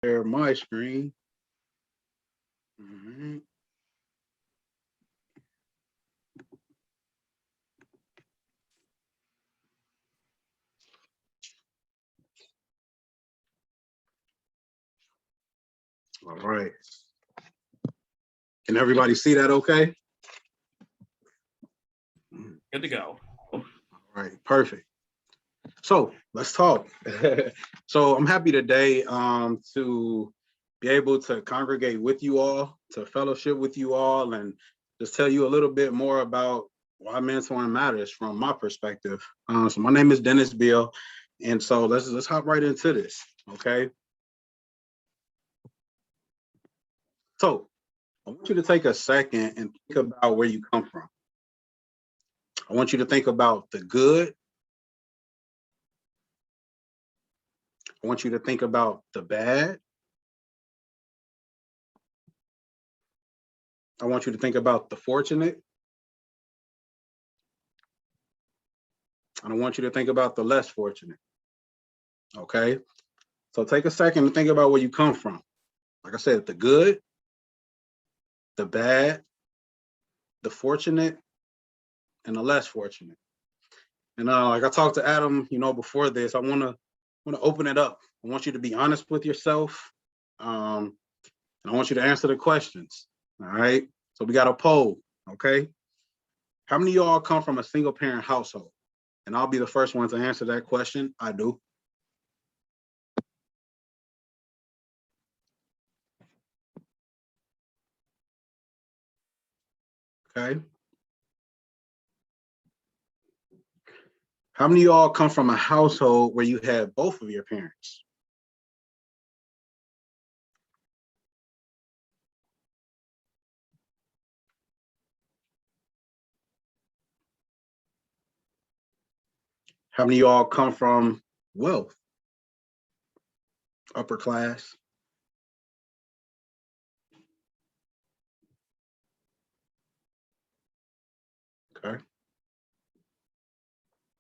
share my screen. Mhm. All right. Can everybody see that okay? Good to go. All right, perfect. So let's talk. So I'm happy today to be able to congregate with you all, to fellowship with you all, and just tell you a little bit more about why mentoring matters from my perspective. So my name is Dennis Beale, and so let's hop right into this. Okay. So I want you to take a second and think about where you come from. I want you to think about the good. I want you to think about the bad. I want you to think about the fortunate. And I want you to think about the less fortunate. Okay. So take a second to think about where you come from. Like I said, the good, the bad, the fortunate, and the less fortunate. And like I talked to Adam, before this, I want to open it up. I want you to be honest with yourself. And I want you to answer the questions. All right. So we got a poll. Okay. How many of y'all come from a single parent household? And I'll be the first one to answer that question. I do. Okay. How many of y'all come from a household where you had both of your parents? How many of y'all come from wealth, upper class? Okay.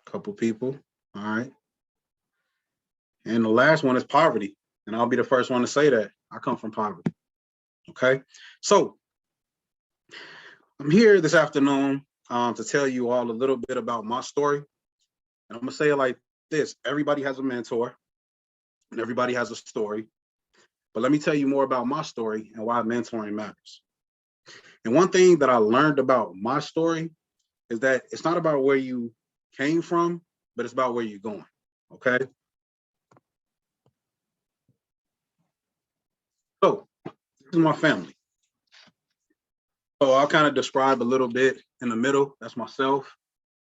Couple people. All right. And the last one is poverty. And I'll be the first one to say that. I come from poverty. Okay. So I'm here this afternoon to tell you all a little bit about my story. And I'm going to say it like this. Everybody has a mentor and everybody has a story. But let me tell you more about my story and why mentoring matters. And one thing that I learned about my story is that it's not about where you came from, but it's about where you're going. Okay. So this is my family. So I'll kind of describe a little bit in the middle. That's myself,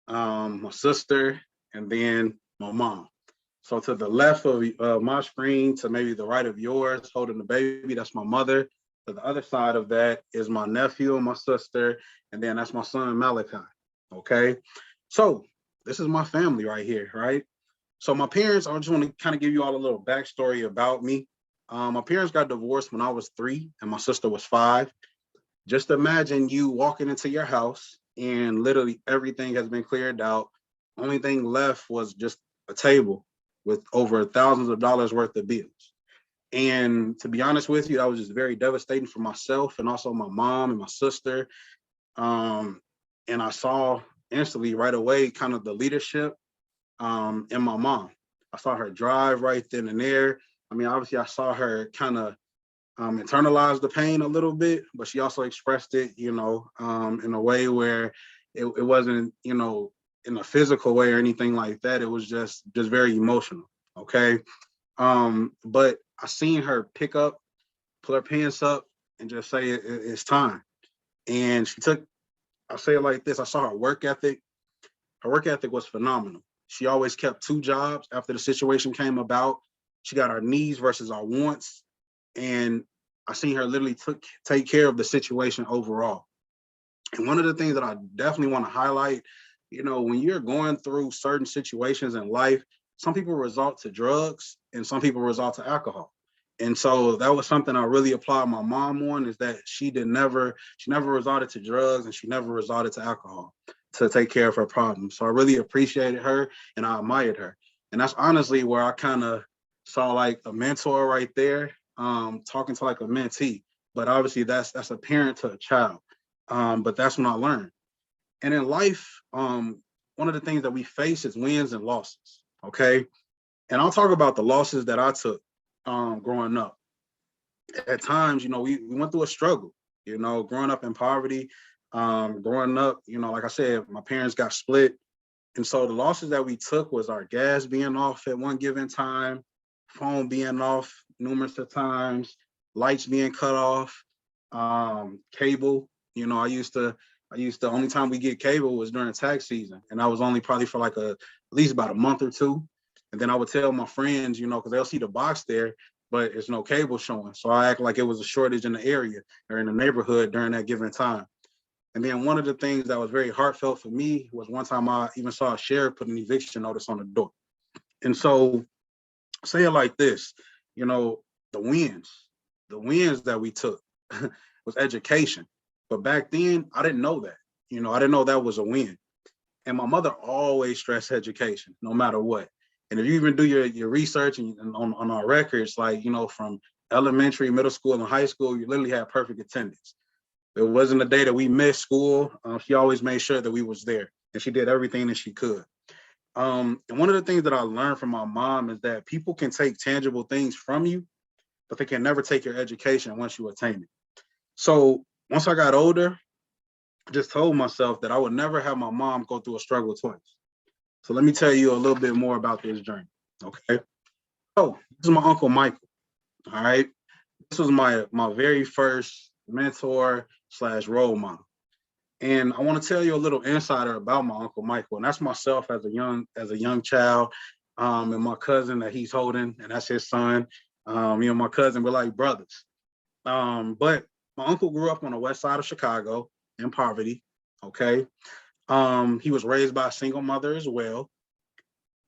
my sister, and then my mom. So to the left of my screen, to maybe the right of yours, holding the baby, that's my mother. To the other side of that is my nephew and my sister, and then that's my son, Malachi. Okay. So this is my family right here, right? So my parents, I just want to kind of give you all a little backstory about me. My parents got divorced when I was 3 and my sister was 5. Just imagine you walking into your house and literally everything has been cleared out. Only thing left was just a table with over thousands of dollars worth of bills. And to be honest with you, that was just very devastating for myself and also my mom and my sister. And I saw instantly right away kind of the leadership in my mom. I saw her drive right then and there. I mean, obviously, I saw her kind of internalize the pain a little bit, but she also expressed it, in a way where it wasn't, in a physical way or anything like that. It was just very emotional. Okay. But I seen her pick up, pull her pants up, and just say it's time. And she took, I'll say it like this: I saw her work ethic. Her work ethic was phenomenal. She always kept 2 jobs after the situation came about. She got our needs versus our wants. And I seen her literally take care of the situation overall. And one of the things that I definitely want to highlight, when you're going through certain situations in life, some people resort to drugs and some people resort to alcohol. And so that was something I really applaud my mom on, is that she never resorted to drugs and she never resorted to alcohol to take care of her problems. So I really appreciated her and I admired her. And that's honestly where I kind of saw like a mentor right there. talking to like a mentee, but obviously that's a parent to a child. But that's when I learned. And in life, one of the things that we face is wins and losses. Okay. And I'll talk about the losses that I took growing up. At times, we went through a struggle, growing up in poverty, growing up, like I said, my parents got split. And so the losses that we took was our gas being off at one given time, phone being off numerous of times, lights being cut off, cable. Only time we get cable was during tax season. And that was only probably for like at least about a month or two. And then I would tell my friends, because they'll see the box there, but there's no cable showing. So I act like it was a shortage in the area or in the neighborhood during that given time. And then one of the things that was very heartfelt for me was one time I even saw a sheriff put an eviction notice on the door. And so say it like this, the wins that we took was education. But back then, I didn't know that. I didn't know that was a win. And my mother always stressed education, no matter what. And if you even do your research and on our records, like, from elementary, middle school, and high school, you literally had perfect attendance. There wasn't a day that we missed school. She always made sure that we was there, and she did everything that she could. And one of the things that I learned from my mom is that people can take tangible things from you, but they can never take your education once you attain it. So once I got older, I just told myself that I would never have my mom go through a struggle twice. So let me tell you a little bit more about this journey, okay? So this is my Uncle Michael, all right? This was my very first mentor / role model. And I want to tell you a little insider about my Uncle Michael, and that's myself as a young child, and my cousin that he's holding, and that's his son. My cousin, we're like brothers. But my uncle grew up on the west side of Chicago in poverty, okay? He was raised by a single mother as well.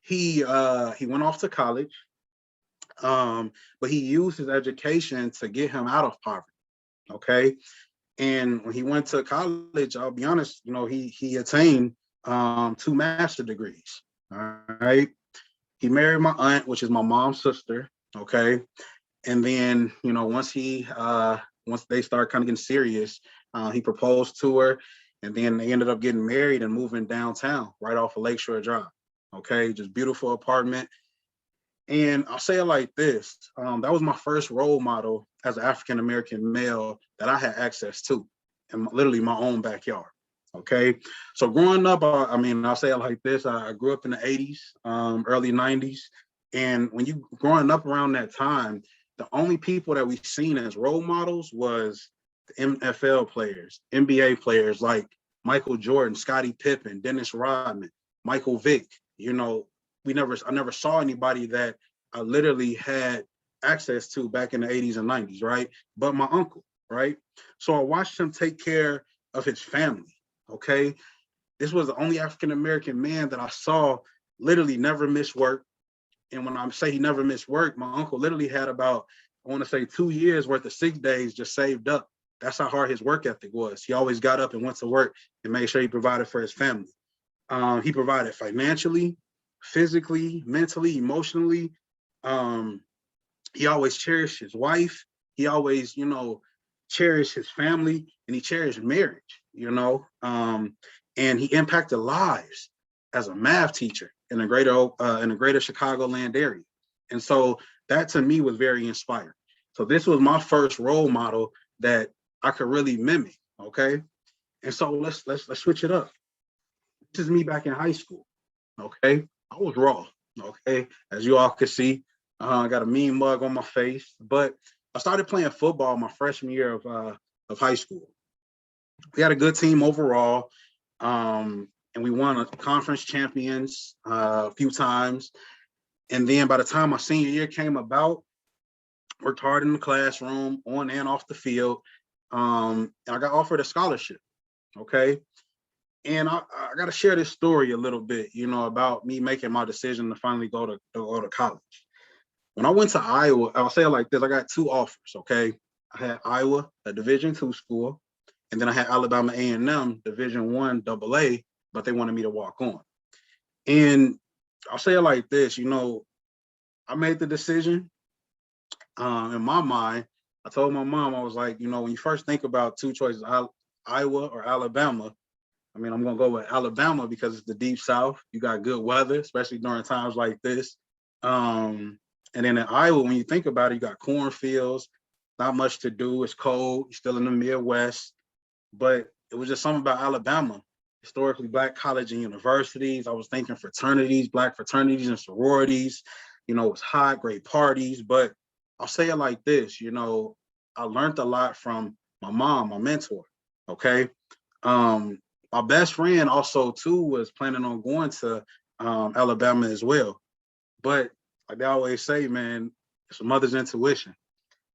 He went off to college, but he used his education to get him out of poverty, okay? And when he went to college, I'll be honest, he attained 2 master's degrees, all right? He married my aunt, which is my mom's sister, okay? And then, once they started kind of getting serious, he proposed to her, and then they ended up getting married and moving downtown, right off of Lakeshore Drive. Okay, just beautiful apartment. And I'll say it like this: that was my first role model as an African American male that I had access to, in literally my own backyard. Okay, so growing up, I'll say it like this: I grew up in the '80s, early '90s, and when you growing up around that time, the only people that we've seen as role models was the NFL players, NBA players like Michael Jordan, Scottie Pippen, Dennis Rodman, Michael Vick. I never saw anybody that I literally had access to back in the 80s and 90s, right? But my uncle, right? So I watched him take care of his family, okay? This was the only African-American man that I saw literally never miss work. And when I say he never missed work, my uncle literally had about, I want to say 2 years worth of sick days just saved up. That's how hard his work ethic was. He always got up and went to work and made sure he provided for his family. He provided financially, physically, mentally, emotionally. He always cherished his wife. He always, cherished his family, and he cherished marriage, and he impacted lives as a math teacher in the greater Chicagoland area. And so that to me was very inspiring. So this was my first role model that I could really mimic. Okay. And so let's switch it up. This is me back in high school. Okay. I was raw. Okay. As you all can see, I got a mean mug on my face, but I started playing football my freshman year of high school. We had a good team overall. And we won a conference champions a few times. And then by the time my senior year came about, worked hard in the classroom, on and off the field. And I got offered a scholarship, okay? And I got to share this story a little bit, about me making my decision to finally go to college. When I went to Iowa, I'll say it like this: I got 2 offers, okay? I had Iowa, a Division II school, and then I had Alabama A&M, Division I AA, but they wanted me to walk on. And I'll say it like this: I made the decision. In my mind, I told my mom, I was like, when you first think about two choices, Iowa or Alabama, I mean, I'm going to go with Alabama because it's the deep South. You got good weather, especially during times like this. And then in Iowa, when you think about it, you got cornfields, not much to do. It's cold. You're still in the Midwest. But it was just something about Alabama. Historically Black college and universities. I was thinking fraternities, Black fraternities and sororities. It's hot, great parties. But I'll say it like this, I learned a lot from my mom, my mentor. Okay. My best friend also too was planning on going to Alabama as well. But like they always say, man, it's a mother's intuition.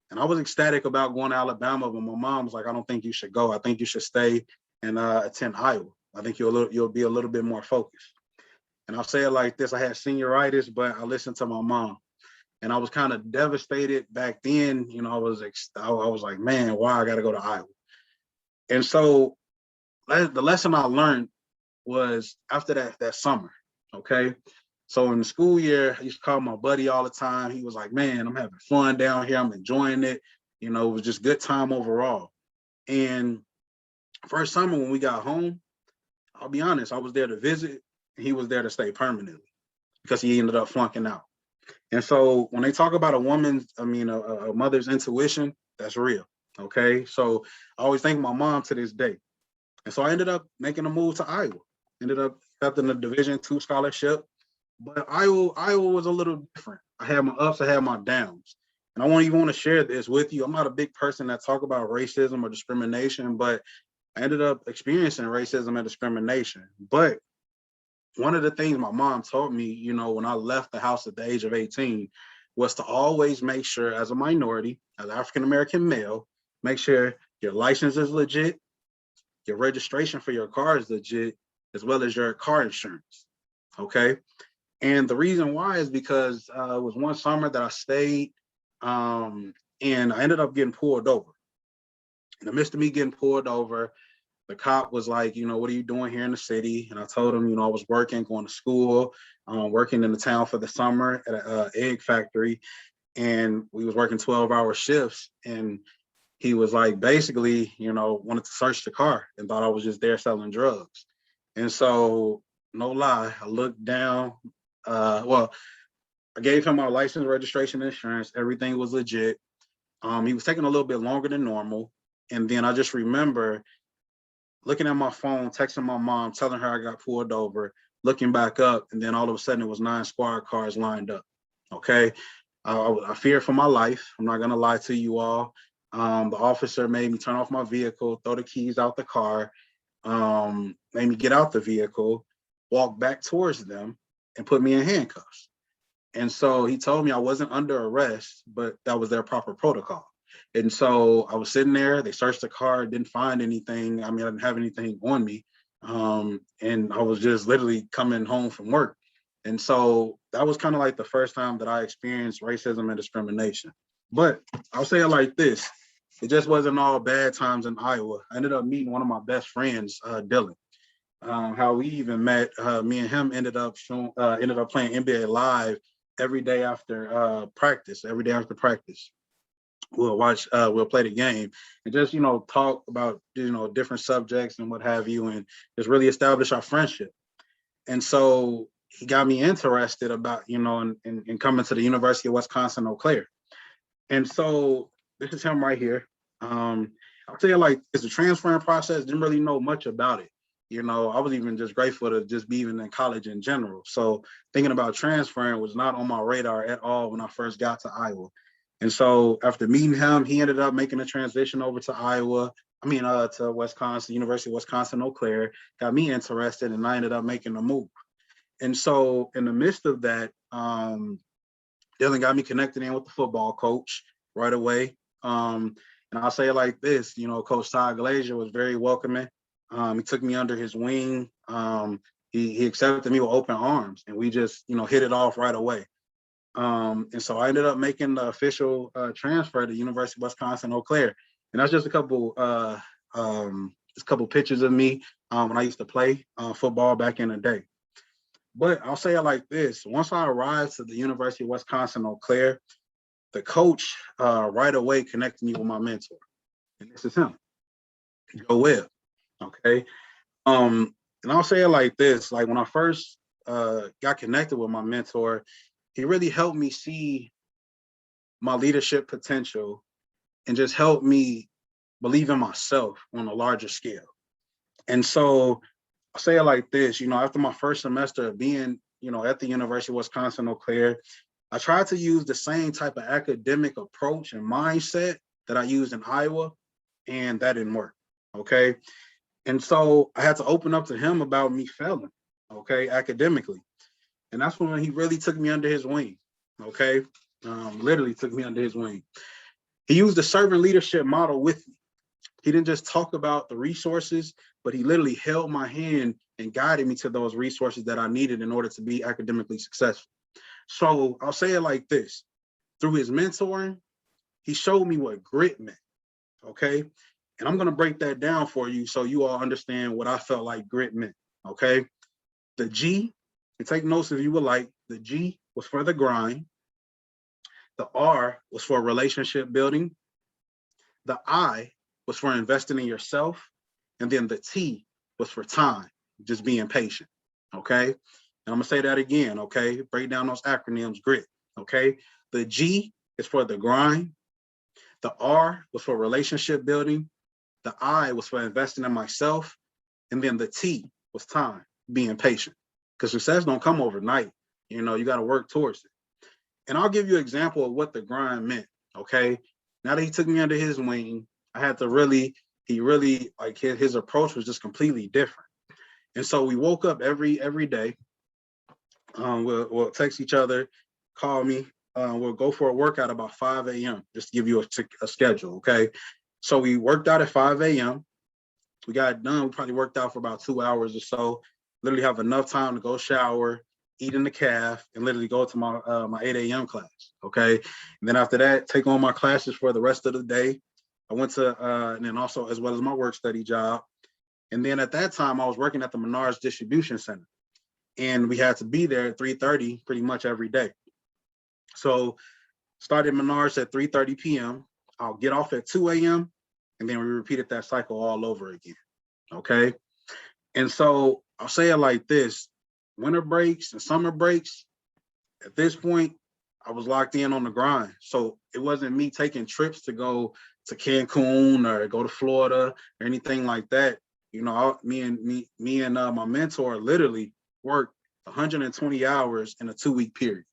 And I was ecstatic about going to Alabama, but my mom was like, I don't think you should go. I think you should stay and attend Iowa. I think you'll be a little bit more focused. And I'll say it like this: I had senioritis, but I listened to my mom, and I was kind of devastated back then. I was like, man, why I got to go to Iowa? And so the lesson I learned was after that summer. Okay. So in the school year, I used to call my buddy all the time. He was like, man, I'm having fun down here. I'm enjoying it. It was just good time overall. And first summer when we got home, I'll be honest, I was there to visit. And he was there to stay permanently because he ended up flunking out. And so when they talk about a mother's intuition, that's real. Okay. So I always thank my mom to this day. And so I ended up making a move to Iowa. Ended up accepting a Division II scholarship. But Iowa was a little different. I had my ups, I had my downs. And I want to share this with you. I'm not a big person that talk about racism or discrimination, but I ended up experiencing racism and discrimination. But one of the things my mom taught me, when I left the house at the age of 18, was to always make sure, as a minority, as African-American male, make sure your license is legit, your registration for your car is legit, as well as your car insurance. Okay. And the reason why is because it was one summer that I stayed and I ended up getting pulled over. In the midst of me getting pulled over, the cop was like, what are you doing here in the city? And I told him, I was working, going to school, working in the town for the summer at an egg factory. And we was working 12-hour shifts. And he was like, basically, wanted to search the car and thought I was just there selling drugs. And so, no lie, I looked down. I gave him my license, registration, insurance. Everything was legit. He was taking a little bit longer than normal. And then I just remember looking at my phone, texting my mom, telling her I got pulled over, looking back up, and then all of a sudden it was 9 squad cars lined up. Okay. I feared for my life. I'm not going to lie to you all. The officer made me turn off my vehicle, throw the keys out the car, made me get out the vehicle, walk back towards them, and put me in handcuffs. And so he told me I wasn't under arrest, but that was their proper protocol. And so I was sitting there, they searched the car, didn't find anything. I mean, I didn't have anything on me. And I was just literally coming home from work. And so that was kind of like the first time that I experienced racism and discrimination. But I'll say it like this: it just wasn't all bad times in Iowa. I ended up meeting one of my best friends, Dylan. How we even met, me and him ended up playing NBA Live every day after practice. Every day after practice, we'll play the game and just talk about different subjects and what have you, and just really establish our friendship. And so he got me interested about in coming to the University of Wisconsin Eau Claire. And so this is him right here. I'll tell you, like, it's a transferring process. Didn't really know much about it. I was even just grateful to just be even in college in general. So thinking about transferring was not on my radar at all when I first got to Iowa. And so after meeting him, he ended up making a transition over to to Wisconsin, University of Wisconsin Eau Claire, got me interested, and I ended up making a move. And so in the midst of that, Dylan got me connected in with the football coach right away. And I'll say it like this, Coach Todd Glazier was very welcoming. He took me under his wing. He accepted me with open arms, and we just, hit it off right away. And so I ended up making the official transfer to University of Wisconsin Eau Claire. And that's just a couple pictures of me when I used to play football back in the day. But I'll say it like this: once I arrived to the University of Wisconsin Eau Claire, the coach right away connected me with my mentor. And this is him, Joe Webb. Okay. And I'll say it like this, like when I first got connected with my mentor, he really helped me see my leadership potential and just helped me believe in myself on a larger scale. And so I'll say it like this, after my first semester of being, at the University of Wisconsin, Eau Claire, I tried to use the same type of academic approach and mindset that I used in Iowa, and that didn't work. Okay. And so I had to open up to him about me failing, okay, academically. And that's when he really took me under his wing, okay? Literally took me under his wing. He used the servant leadership model with me. He didn't just talk about the resources, but he literally held my hand and guided me to those resources that I needed in order to be academically successful. So I'll say it like this. Through his mentoring, he showed me what grit meant, okay? And I'm going to break that down for you so you all understand what I felt like grit meant, okay? The G, and take notes if you would like, the G was for the grind. The R was for relationship building. The I was for investing in yourself. And then the T was for time, just being patient, okay? And I'm going to say that again, okay? Break down those acronyms, grit, okay? The G is for the grind. The R was for relationship building. The I was for investing in myself. And then the T was time, being patient. Because success don't come overnight. You got to work towards it. And I'll give you an example of what the grind meant, okay? Now that he took me under his wing, I had to he really, like his approach was just completely different. And so we woke up every day. We'll text each other, call me. We'll go for a workout about 5 a.m. just to give you a schedule, okay? So we worked out at 5 a.m. We got it done. We probably worked out for about 2 hours or so. Literally have enough time to go shower, eat in the calf, and literally go to my 8 a.m. class, okay? And then after that, take on my classes for the rest of the day. I went to, and then also as well as my work study job. And then at that time, I was working at the Menards Distribution Center. And we had to be there at 3:30 pretty much every day. So started Menards at 3:30 p.m. I'll get off at 2 a.m. And then we repeated that cycle all over again, okay? And so I'll say it like this, winter breaks and summer breaks, at this point, I was locked in on the grind. So it wasn't me taking trips to go to Cancun or go to Florida or anything like that. Me and my mentor literally worked 120 hours in a 2-week period,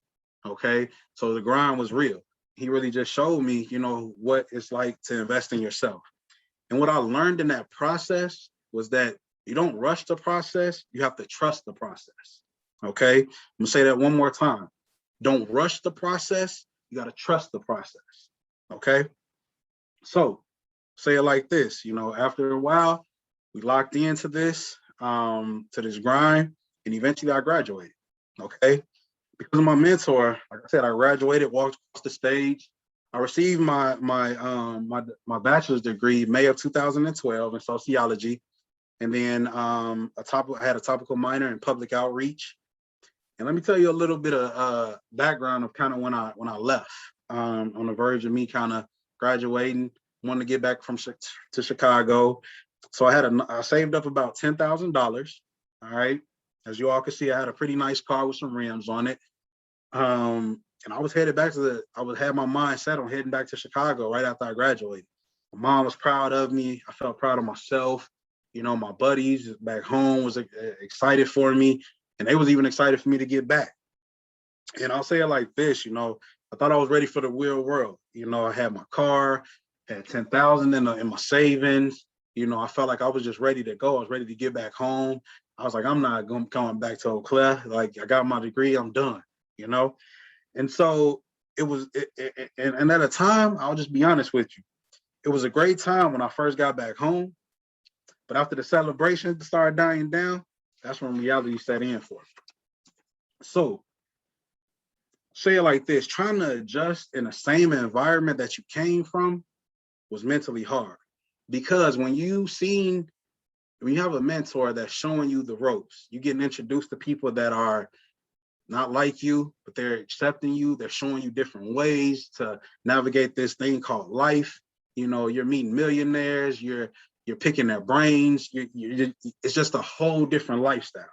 okay? So the grind was real. He really just showed me, what it's like to invest in yourself. And what I learned in that process was that you don't rush the process, you have to trust the process, okay? I'm gonna say that one more time. Don't rush the process, you gotta trust the process, okay? So say it like this, after a while, we locked into this grind, and eventually I graduated, okay? Because of my mentor, like I said, I graduated, walked across the stage. I received my bachelor's degree May of 2012 in sociology, and then I had a topical minor in public outreach. And let me tell you a little bit of background of kind of when I left, on the verge of me kind of graduating, wanting to get back to Chicago. So I saved up about $10,000. All right, as you all can see, I had a pretty nice car with some rims on it. And I was headed back had my mind set on heading back to Chicago right after I graduated. My mom was proud of me. I felt proud of myself. My buddies back home was excited for me, and they was even excited for me to get back. And I'll say it like this, I thought I was ready for the real world. I had my car, had 10,000 in my savings. I felt like I was just ready to go. I was ready to get back home. I was like, I'm not coming back to Eau Claire. Like, I got my degree, I'm done, And so it was, and at a time, I'll just be honest with you, it was a great time when I first got back home. But after the celebrations started dying down, that's when reality set in for me. So say it like this, trying to adjust in the same environment that you came from was mentally hard. Because when you have a mentor that's showing you the ropes, you're getting introduced to people that are not like you, but they're accepting you. They're showing you different ways to navigate this thing called life. You know, you're meeting millionaires, you're picking their brains. It's just a whole different lifestyle.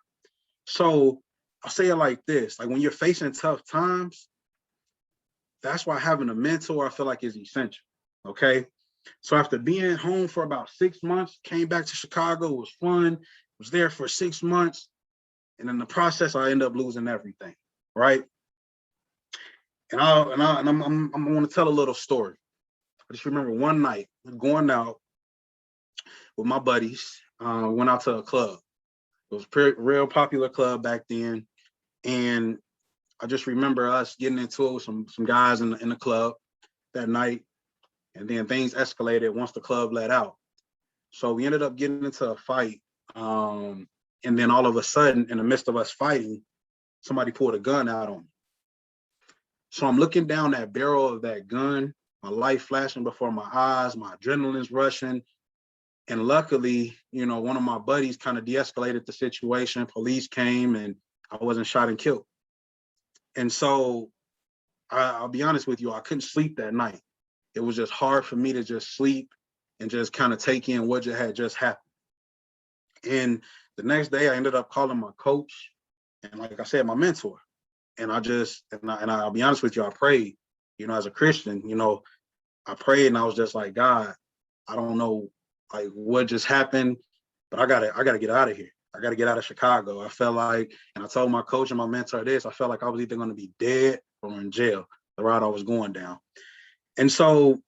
So I'll say it like this, like when you're facing tough times, that's why having a mentor, I feel like, is essential, okay? So after being home for about 6 months, came back to Chicago, it was fun, was there for 6 months, and in the process, I ended up losing everything, right? And I'm going to tell a little story. I just remember one night going out with my buddies, went out to a club. It was a real popular club back then, and I just remember us getting into it with some guys in the club that night, and then things escalated once the club let out. So we ended up getting into a fight, and then all of a sudden, in the midst of us fighting, somebody pulled a gun out on me. So I'm looking down that barrel of that gun, my light flashing before my eyes, my adrenaline's rushing. And luckily, you know, one of my buddies kind of de-escalated the situation. Police came and I wasn't shot and killed. And so I'll be honest with you, I couldn't sleep that night. It was just hard for me to just sleep and just kind of take in what had just happened. And the next day I ended up calling my coach and, like I said, my mentor. And I'll be honest with you, I prayed, you know, as a Christian, you know, I prayed and I was just like, God, I don't know like what just happened, but I gotta get out of here. I gotta get out of Chicago. I felt like, and I told my coach and my mentor this, I felt like I was either gonna be dead or in jail, the route I was going down. And so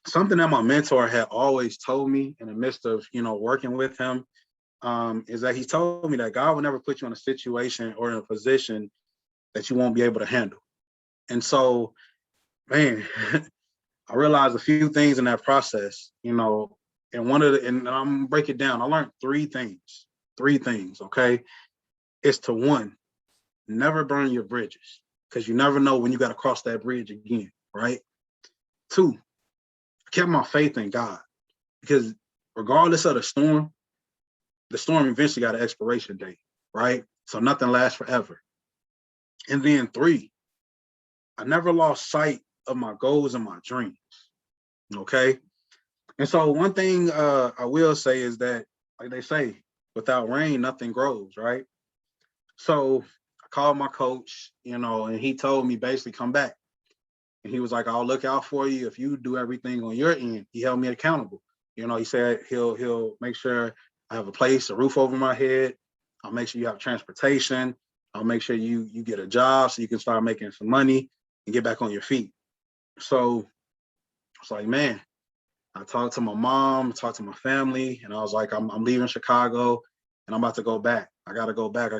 something that my mentor had always told me in the midst of, you know, working with him, is that he told me that God will never put you in a situation or in a position that you won't be able to handle. And so, man, I realized a few things in that process, you know, and and I'm gonna break it down. I learned three things, okay? It's to one, never burn your bridges, because you never know when you got to cross that bridge again, right? Two, I kept my faith in God, because regardless of the storm eventually got an expiration date, right? So nothing lasts forever. And then three, I never lost sight of my goals and my dreams, okay? And so one thing I will say is that, like they say, without rain, nothing grows, right? So I called my coach, you know, and he told me basically come back. And he was like, I'll look out for you if you do everything on your end. He held me accountable. You know, he said he'll make sure I have a place, a roof over my head. I'll make sure you have transportation. I'll make sure you get a job so you can start making some money and get back on your feet. So I was like, man, I talked to my mom, talked to my family, and I was like, I'm leaving Chicago and I'm about to go back. I got to go back. I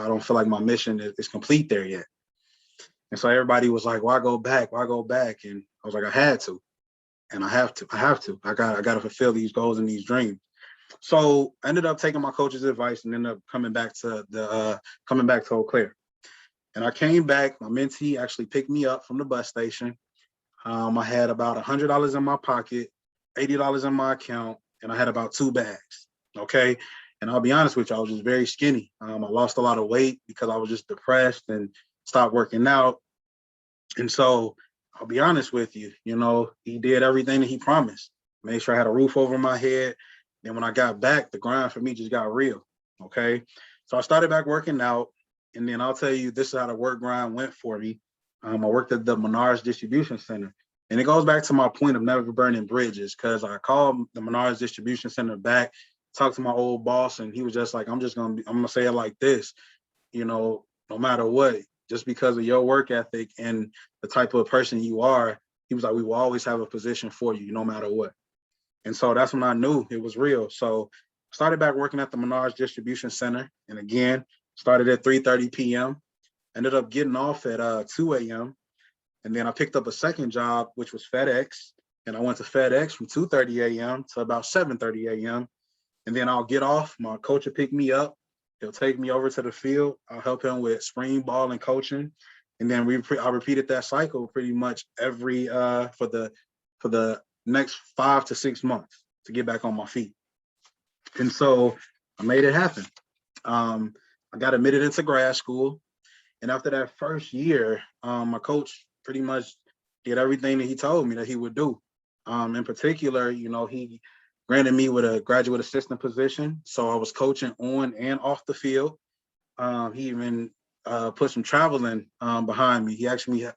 don't feel like my mission is complete there yet. And so everybody was like, why go back? Why go back? And I was like, I had to, and I have to. I got to fulfill these goals and these dreams. So I ended up taking my coach's advice and ended up coming back to Eau Claire. And I came back, my mentee actually picked me up from the bus station. I had about $100 in my pocket, $80 in my account, and I had about 2 bags, okay? And I'll be honest with you, I was just very skinny. I lost a lot of weight because I was just depressed and stopped working out. And so I'll be honest with you, you know, he did everything that he promised. Made sure I had a roof over my head. Then when I got back, the grind for me just got real, okay? So I started back working out, and then I'll tell you, this is how the work grind went for me. I worked at the Menards Distribution Center. And it goes back to my point of never burning bridges, because I called the Menards Distribution Center back, talked to my old boss, and he was just like, I'm gonna say it like this, you know, no matter what, just because of your work ethic and the type of person you are, he was like, we will always have a position for you, no matter what. And so that's when I knew it was real. So I started back working at the Menards Distribution Center. And again, started at 3:30 p.m., ended up getting off at 2 a.m. And then I picked up a second job, which was FedEx. And I went to FedEx from 2:30 a.m. to about 7:30 a.m. And then I'll get off. My coach will pick me up. He'll take me over to the field. I'll help him with spring ball and coaching. And then I repeated that cycle pretty much every for the next 5 to 6 months to get back on my feet. And so I made it happen. I got admitted into grad school. And after that first year, my coach pretty much did everything that he told me that he would do. In particular, he granted me with a graduate assistant position. So I was coaching on and off the field. He even put some traveling behind me. He actually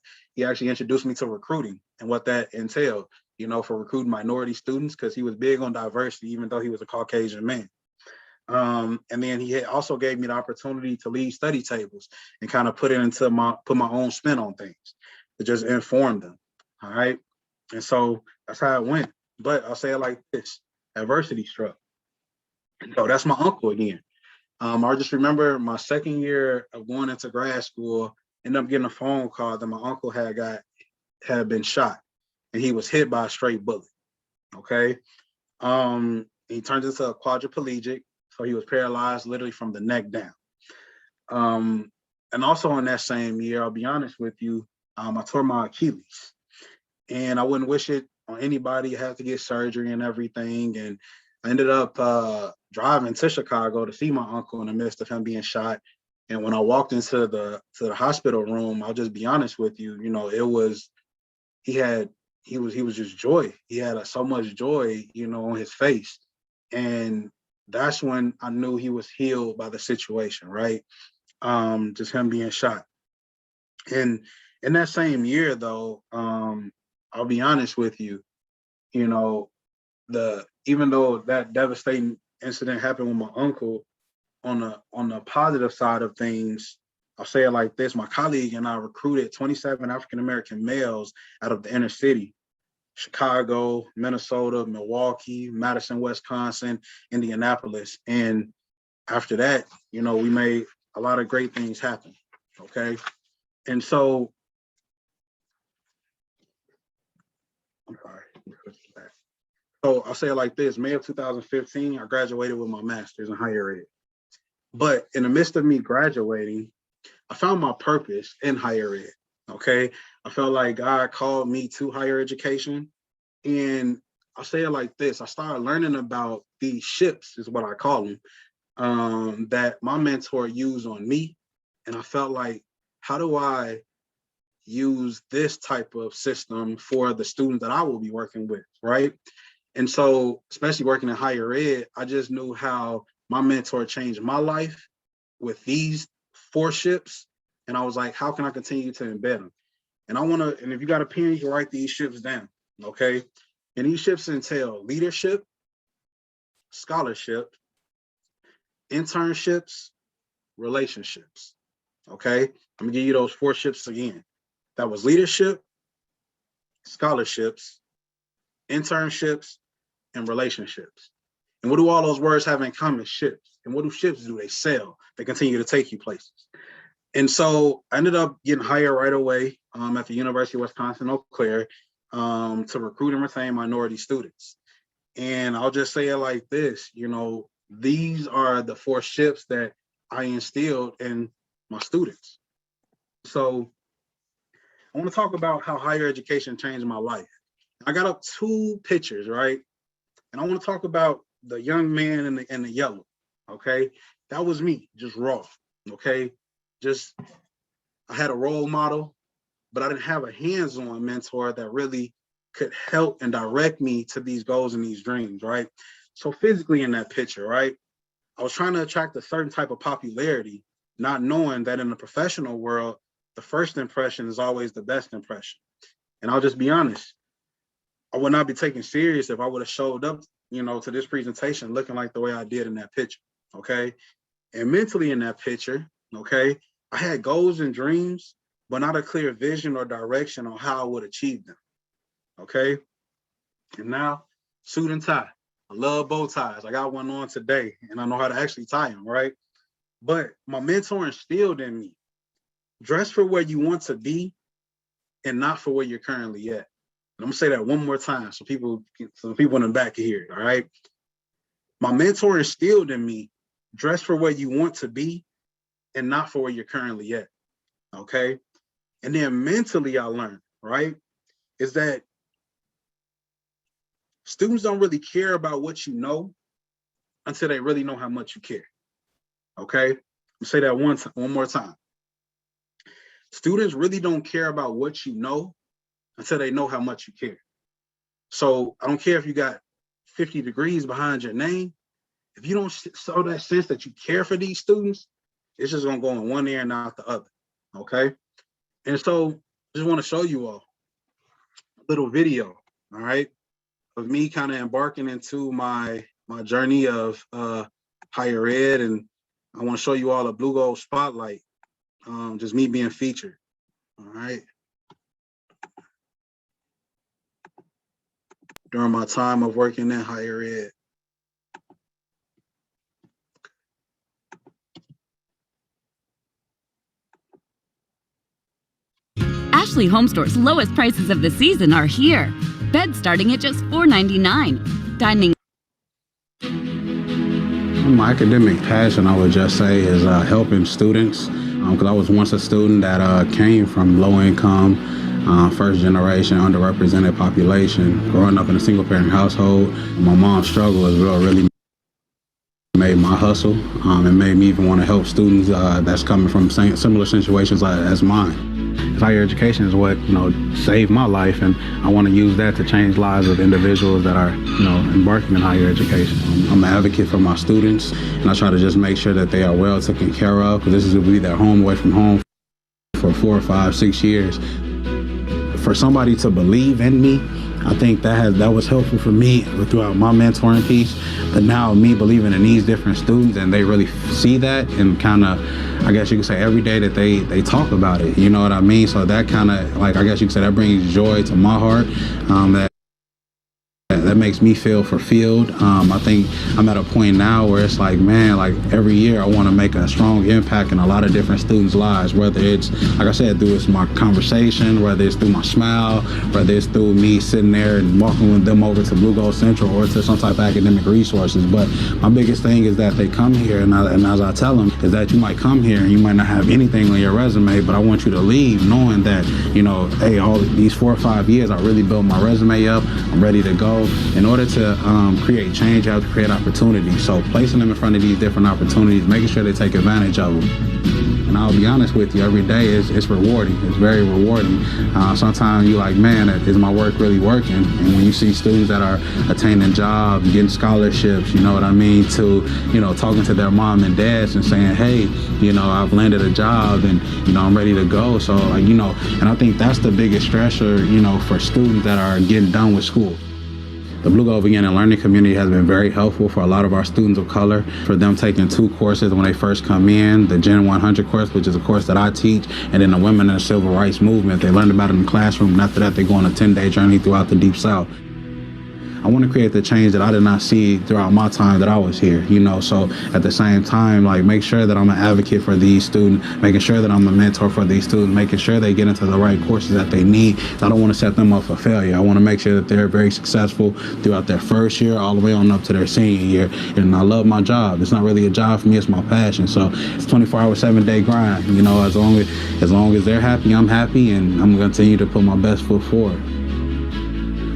introduced me to recruiting and what that entailed, for recruiting minority students, because he was big on diversity, even though he was a Caucasian man. And then he also gave me the opportunity to lead study tables and kind of put my own spin on things to just inform them. All right. And so that's how it went. But I'll say it like this: adversity struck. So that's my uncle again. I just remember my second year of going into grad school, ended up getting a phone call that my uncle had been shot, and he was hit by a straight bullet. Okay. He turned into a quadriplegic, so he was paralyzed literally from the neck down. And also in that same year, I'll be honest with you, I tore my Achilles, and I wouldn't wish it on anybody. I had to get surgery and everything, and I ended up driving to Chicago to see my uncle in the midst of him being shot. And when I walked into the hospital room, I'll just be honest with you, it was he was just joy. He had so much joy, on his face, and that's when I knew he was healed by the situation, right? Just him being shot. And in that same year, though, I'll be honest with you, even though that devastating incident happened with my uncle, on the positive side of things, I'll say it like this: my colleague and I recruited 27 African American males out of the inner city: Chicago, Minnesota, Milwaukee, Madison, Wisconsin, Indianapolis. And after that, we made a lot of great things happen. Okay. And so, I'm sorry. So I'll say it like this: May of 2015, I graduated with my master's in higher ed. But in the midst of me graduating, I found my purpose in higher ed. Okay. I felt like God called me to higher education. And I'll say it like this: I started learning about these ships, is what I call them, that my mentor used on me. And I felt like, how do I use this type of system for the students that I will be working with, right? And so, especially working in higher ed, I just knew how my mentor changed my life with these 4 ships. And I was like, how can I continue to embed them? And if you got a pen, you can write these ships down, okay? And these ships entail leadership, scholarship, internships, relationships, okay? I'm gonna give you those 4 ships again. That was leadership, scholarships, internships, and relationships. And what do all those words have in common? Ships. And what do ships do? They sail. They continue to take you places. And so I ended up getting hired right away at the University of Wisconsin, Eau Claire, to recruit and retain minority students. And I'll just say it like this: these are the 4 ships that I instilled in my students. So I want to talk about how higher education changed my life. I got up 2 pictures, right? And I want to talk about the young man in the yellow, okay? That was me, just raw, okay? I had a role model, but I didn't have a hands-on mentor that really could help and direct me to these goals and these dreams, right? So physically in that picture, right, I was trying to attract a certain type of popularity, not knowing that in the professional world, the first impression is always the best impression. And I'll just be honest, I would not be taken serious if I would have showed up, to this presentation looking like the way I did in that picture, okay? And mentally in that picture, okay, I had goals and dreams, but not a clear vision or direction on how I would achieve them, okay? And now, suit and tie. I love bow ties. I got one on today, and I know how to actually tie them, right? But my mentor instilled in me: dress for where you want to be and not for where you're currently at. And I'm gonna say that one more time so people in the back can hear it, all right? My mentor instilled in me: dress for where you want to be and not for where you're currently at, okay? And then mentally I learned, right, is that students don't really care about what you know until they really know how much you care, okay? I'll say that one more time. Students really don't care about what you know until they know how much you care. So I don't care if you got 50 degrees behind your name. If you don't show that sense that you care for these students, it's just gonna go in one ear and out the other. Okay. And so I just want to show you all a little video, all right, of me kind of embarking into my journey of higher ed. And I want to show you all a Blue Gold spotlight, just me being featured. All right. During my time of working in higher ed. Ashley Home Store's lowest prices of the season are here. Beds starting at just $4.99. Dining. My academic passion, I would just say, is helping students. Because I was once a student that came from low income, first generation, underrepresented population. Growing up in a single parent household, my mom's struggle is really made my hustle and made me even want to help students that's coming from similar situations as mine. Higher education is what saved my life, and I want to use that to change lives of individuals that are embarking in higher education. I'm an advocate for my students, and I try to just make sure that they are well taken care of, because this is going to be their home away from home for 4, 5, 6 years. For somebody to believe in me, I think that was helpful for me throughout my mentoring piece. But now me believing in these different students, and they really see that, and kind of, I guess you could say, every day that they talk about it, you know what I mean? So that kind of, like, I guess you could say, that brings joy to my heart. That makes me feel fulfilled. I think I'm at a point now where it's like, man, like every year I want to make a strong impact in a lot of different students' lives, whether it's, like I said, through my conversation, whether it's through my smile, whether it's through me sitting there and walking with them over to Blue Gold Central or to some type of academic resources. But my biggest thing is that they come here, and as I tell them, is that you might come here and you might not have anything on your resume, but I want you to leave knowing that, hey, all these 4 or 5 years, I really built my resume up. I'm ready to go. In order to create change, you have to create opportunity. So placing them in front of these different opportunities, making sure they take advantage of them. And I'll be honest with you, every day it's rewarding. It's very rewarding. Sometimes you're like, man, is my work really working? And when you see students that are attaining jobs, getting scholarships, you know what I mean, to, talking to their mom and dads and saying, hey, I've landed a job and, I'm ready to go. So, and I think that's the biggest stressor, for students that are getting done with school. The Blue Gold Beginning Learning community has been very helpful for a lot of our students of color, for them taking 2 courses when they first come in, the Gen 100 course, which is a course that I teach, and then the Women in the Civil Rights Movement. They learned about it in the classroom, and after that they go on a 10-day journey throughout the Deep South. I want to create the change that I did not see throughout my time that I was here, so at the same time, like, make sure that I'm an advocate for these students, making sure that I'm a mentor for these students, making sure they get into the right courses that they need. I don't want to set them up for failure. I want to make sure that they're very successful throughout their first year all the way on up to their senior year. And I love my job. It's not really a job for me, it's my passion. So it's 24-hour, 7-day grind. As long as they're happy, I'm happy, and I'm going to continue to put my best foot forward.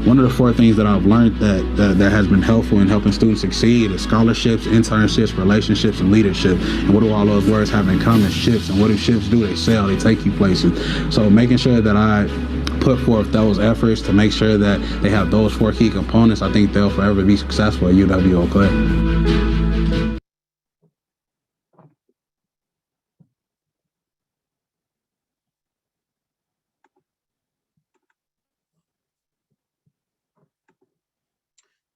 One of the 4 things that I've learned that has been helpful in helping students succeed is scholarships, internships, relationships, and leadership. And what do all those words have in common? Ships. And what do ships do? They sail, they take you places. So making sure that I put forth those efforts to make sure that they have those 4 key components, I think they'll forever be successful at UW-Eau Claire.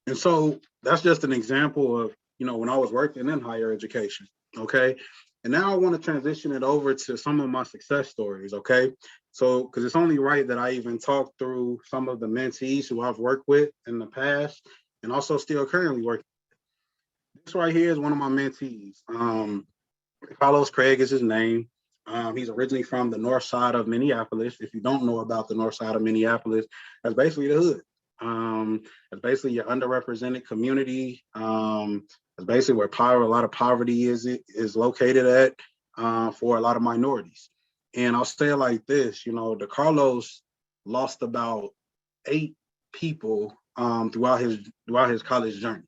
And so that's just an example of, when I was working in higher education, okay? And now I want to transition it over to some of my success stories, okay? So, because it's only right that I even talk through some of the mentees who I've worked with in the past and also still currently working. This right here is one of my mentees. Carlos Craig is his name. He's originally from the north side of Minneapolis. If you don't know about the north side of Minneapolis, that's basically the hood. It's basically your underrepresented community. It's basically where a lot of poverty is located at for a lot of minorities. And I'll say it like this, the Carlos lost about 8 people throughout his college journey.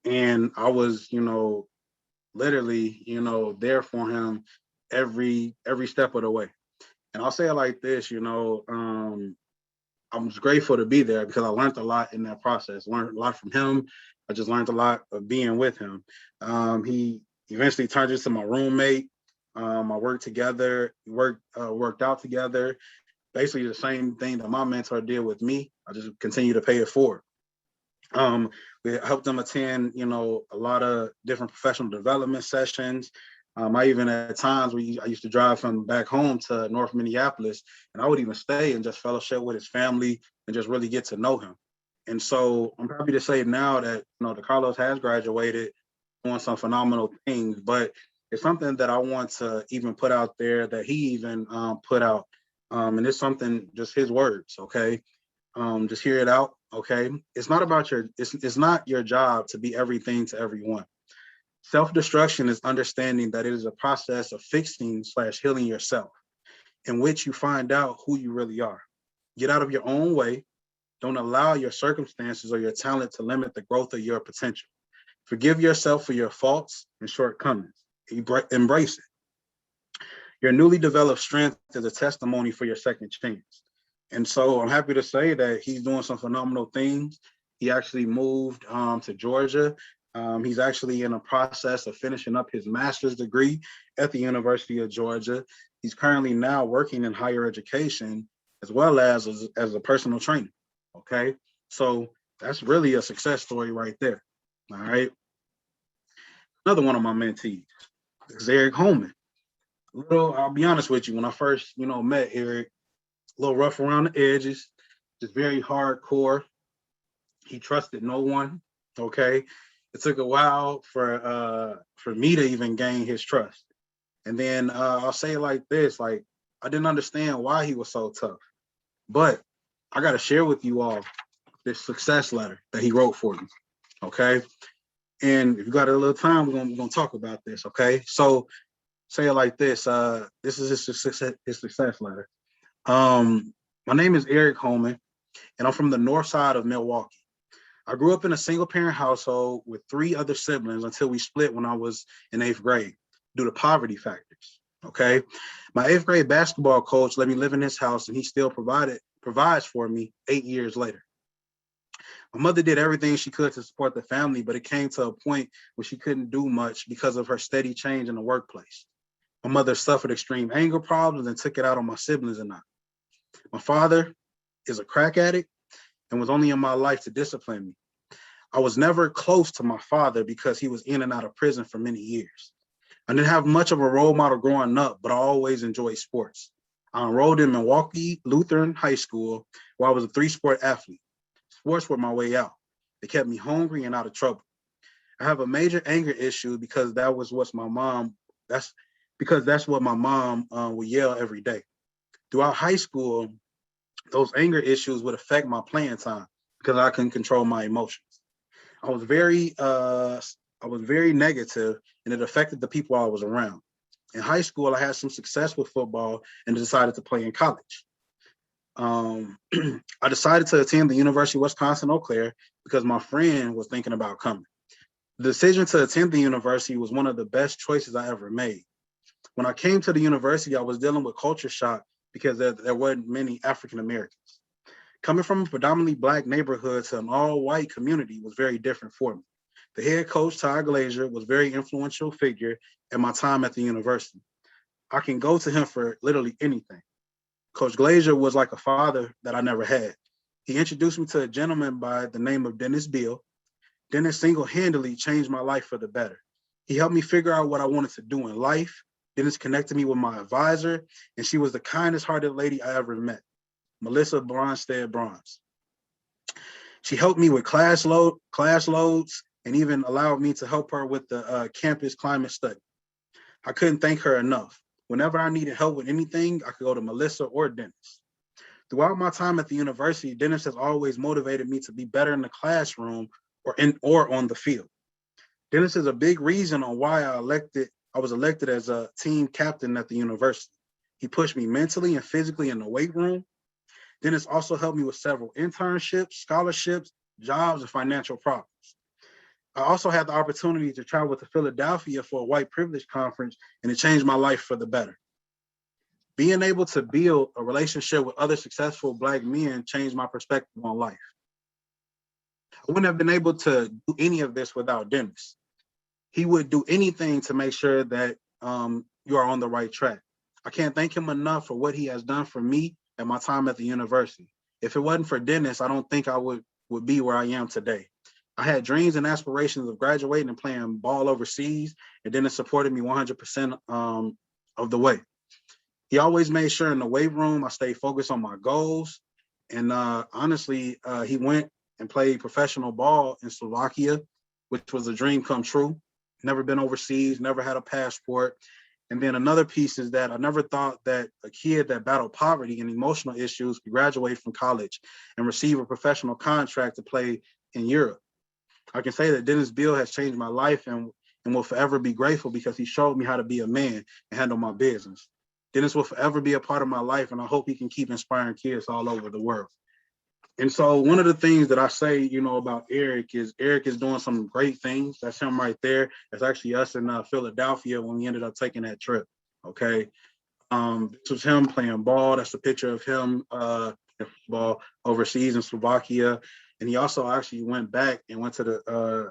And I was, literally, there for him every step of the way. And I'll say it like this, I'm just grateful to be there because I learned a lot in that process. Learned a lot from him. I just learned a lot of being with him. He eventually turned into my roommate. I worked together, worked out together. Basically, the same thing that my mentor did with me. I just continue to pay it forward. We helped them attend, a lot of different professional development sessions. I even at times I used to drive from back home to North Minneapolis, and I would even stay and just fellowship with his family and just really get to know him. And so I'm happy to say now that the Carlos has graduated, doing some phenomenal things, but it's something that I want to even put out there that he even put out, and it's something just his words, okay. Just hear it out, okay. It's not about it's not your job to be everything to everyone. Self-destruction is understanding that it is a process of fixing/healing yourself, in which you find out who you really are. Get out of your own way. Don't allow your circumstances or your talent to limit the growth of your potential. Forgive yourself for your faults and shortcomings. Embrace it. Your newly developed strength is a testimony for your second chance. And so I'm happy to say that he's doing some phenomenal things. He actually moved to Georgia. He's actually in a process of finishing up his master's degree at the University of Georgia. He's currently now working in higher education as well as a personal trainer. Okay, so that's really a success story right there. All right. Another one of my mentees is Eric Holman. I'll be honest with you, when I first, met Eric, a little rough around the edges, just very hardcore. He trusted no one. Okay. It took a while for me to even gain his trust. And then I'll say it like this, like I didn't understand why he was so tough. But I got to share with you all this success letter that he wrote for me. Okay. And if you got a little time, we're gonna talk about this. Okay. So say it like this. This is his success letter. My name is Eric Holman, and I'm from the north side of Milwaukee. I grew up in a single parent household with 3 other siblings until we split when I was in 8th grade due to poverty factors. Okay. My 8th grade basketball coach let me live in his house, and he still provides for me 8 years later. My mother did everything she could to support the family, but it came to a point where she couldn't do much because of her steady change in the workplace. My mother suffered extreme anger problems and took it out on my siblings and I. My father is a crack addict and was only in my life to discipline me. I was never close to my father because he was in and out of prison for many years. I didn't have much of a role model growing up, but I always enjoyed sports. I enrolled in Milwaukee Lutheran High School, where I was a 3-sport athlete. Sports were my way out. They kept me hungry and out of trouble. I have a major anger issue because that's what my mom would yell every day. Throughout high school, those anger issues would affect my playing time because I couldn't control my emotions. I was very negative, and it affected the people I was around. In high school, I had some success with football and decided to play in college. I decided to attend the University of Wisconsin-Eau Claire because my friend was thinking about coming. The decision to attend the university was one of the best choices I ever made. When I came to the university, I was dealing with culture shock because there weren't many African Americans. Coming from a predominantly Black neighborhood to an all-white community was very different for me. The head coach, Todd Glazier, was a very influential figure at my time at the university. I can go to him for literally anything. Coach Glazier was like a father that I never had. He introduced me to a gentleman by the name of Dennis Beale. Dennis single-handedly changed my life for the better. He helped me figure out what I wanted to do in life. Dennis connected me with my advisor, and she was the kindest-hearted lady I ever met, Melissa Bronstead-Bronze. She helped me with class loads and even allowed me to help her with the campus climate study. I couldn't thank her enough. Whenever I needed help with anything, I could go to Melissa or Dennis. Throughout my time at the university, Dennis has always motivated me to be better in the classroom or on the field. Dennis is a big reason on why I was elected as a team captain at the university. He pushed me mentally and physically in the weight room. Dennis also helped me with several internships, scholarships, jobs, and financial problems. I also had the opportunity to travel to Philadelphia for a white privilege conference, and it changed my life for the better. being able to build a relationship with other successful Black men changed my perspective on life. I wouldn't have been able to do any of this without Dennis. He would do anything to make sure that you are on the right track. I can't thank him enough for what he has done for me at my time at the university. If it wasn't for Dennis, I don't think I would be where I am today. I had dreams and aspirations of graduating and playing ball overseas, and Dennis supported me 100% of the way. He always made sure in the weight room I stayed focused on my goals. And honestly, he went and played professional ball in Slovakia, which was a dream come true. Never been overseas, never had a passport. And then another piece is that I never thought that a kid that battled poverty and emotional issues could graduate from college and receive a professional contract to play in Europe. I can say that Dennis Beale has changed my life and will forever be grateful because he showed me how to be a man and handle my business. Dennis will forever be a part of my life, and I hope he can keep inspiring kids all over the world. And so one of the things that I say, you know, about Eric is doing some great things. That's him right there. That's actually us in Philadelphia when we ended up taking that trip. Okay. This was him playing ball. That's a picture of him ball overseas in Slovakia. And he also actually went back and went to the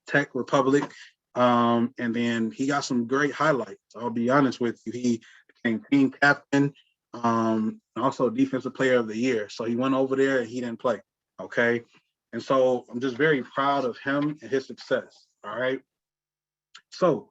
Czech Republic. And then he got some great highlights. I'll be honest with you. He became team captain. Also defensive player of the year. So he went over there and he didn't play. Okay. And so I'm just very proud of him and his success. All right. So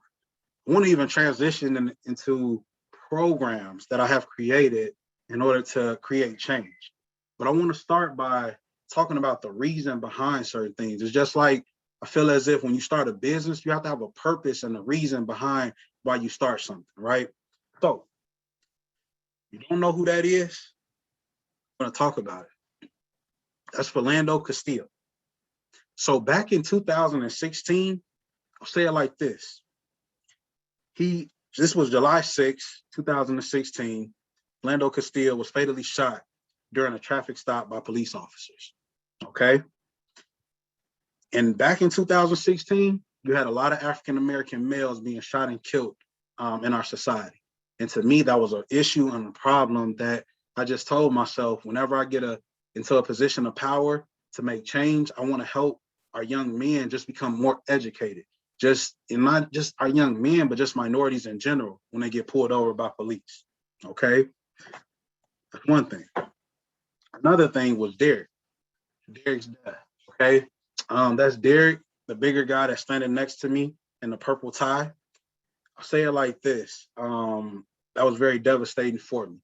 I want to even transition into programs that I have created in order to create change. But I want to start by talking about the reason behind certain things. It's just like I feel as if when you start a business, you have to have a purpose and a reason behind why you start something, right? So you don't know who that is? I'm going to talk about it. That's Philando Castile. So back in 2016, I'll say it like this. This was July 6, 2016. Philando Castile was fatally shot during a traffic stop by police officers. Okay. And back in 2016, you had a lot of African-American males being shot and killed in our society. And to me, that was an issue and a problem that I just told myself, whenever I get into a position of power to make change, I want to help our young men just become more educated. And not just our young men, but just minorities in general when they get pulled over by police. Okay. That's one thing. Another thing was Derek. Derek's death. Okay. That's Derek, the bigger guy that's standing next to me in the purple tie. I'll say it like this. That was very devastating for me.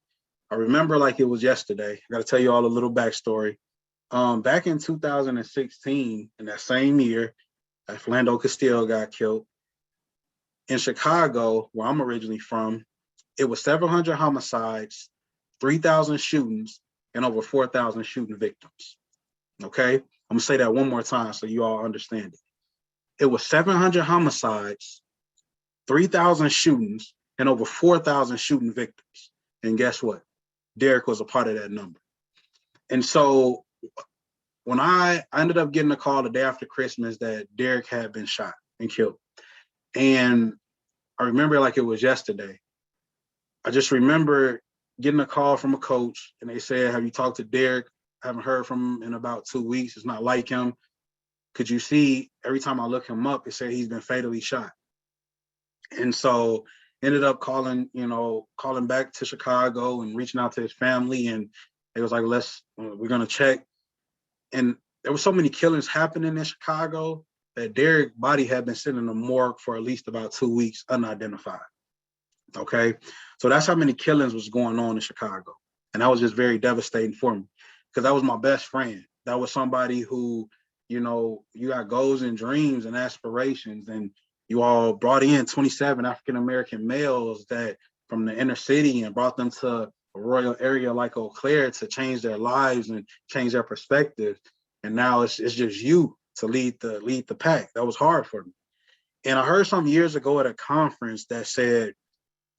I remember like it was yesterday. I got to tell you all a little backstory. Back in 2016, in that same year, Philando Castile got killed. In Chicago, where I'm originally from, it was several hundred homicides, 3,000 shootings, and over 4,000 shooting victims. Okay? I'm going to say that one more time so you all understand it. It was 700 homicides, 3,000 shootings, and over 4,000 shooting victims. And guess what? Derek was a part of that number. And so when I ended up getting a call the day after Christmas that Derek had been shot and killed. And I remember like it was yesterday. I just remember getting a call from a coach and they said, have you talked to Derek? I haven't heard from him in about 2 weeks. It's not like him. Could you see every time I look him up, it said he's been fatally shot. And so ended up calling back to Chicago and reaching out to his family. And it was like, we're going to check. And there were so many killings happening in Chicago that Derek's body had been sitting in the morgue for at least about 2 weeks, unidentified. Okay. So that's how many killings was going on in Chicago. And that was just very devastating for me because that was my best friend. That was somebody who, you got goals and dreams and aspirations, and you all brought in 27 African-American males that from the inner city and brought them to a rural area like Eau Claire to change their lives and change their perspective. And now it's just you to lead the pack. That was hard for me. And I heard some years ago at a conference that said,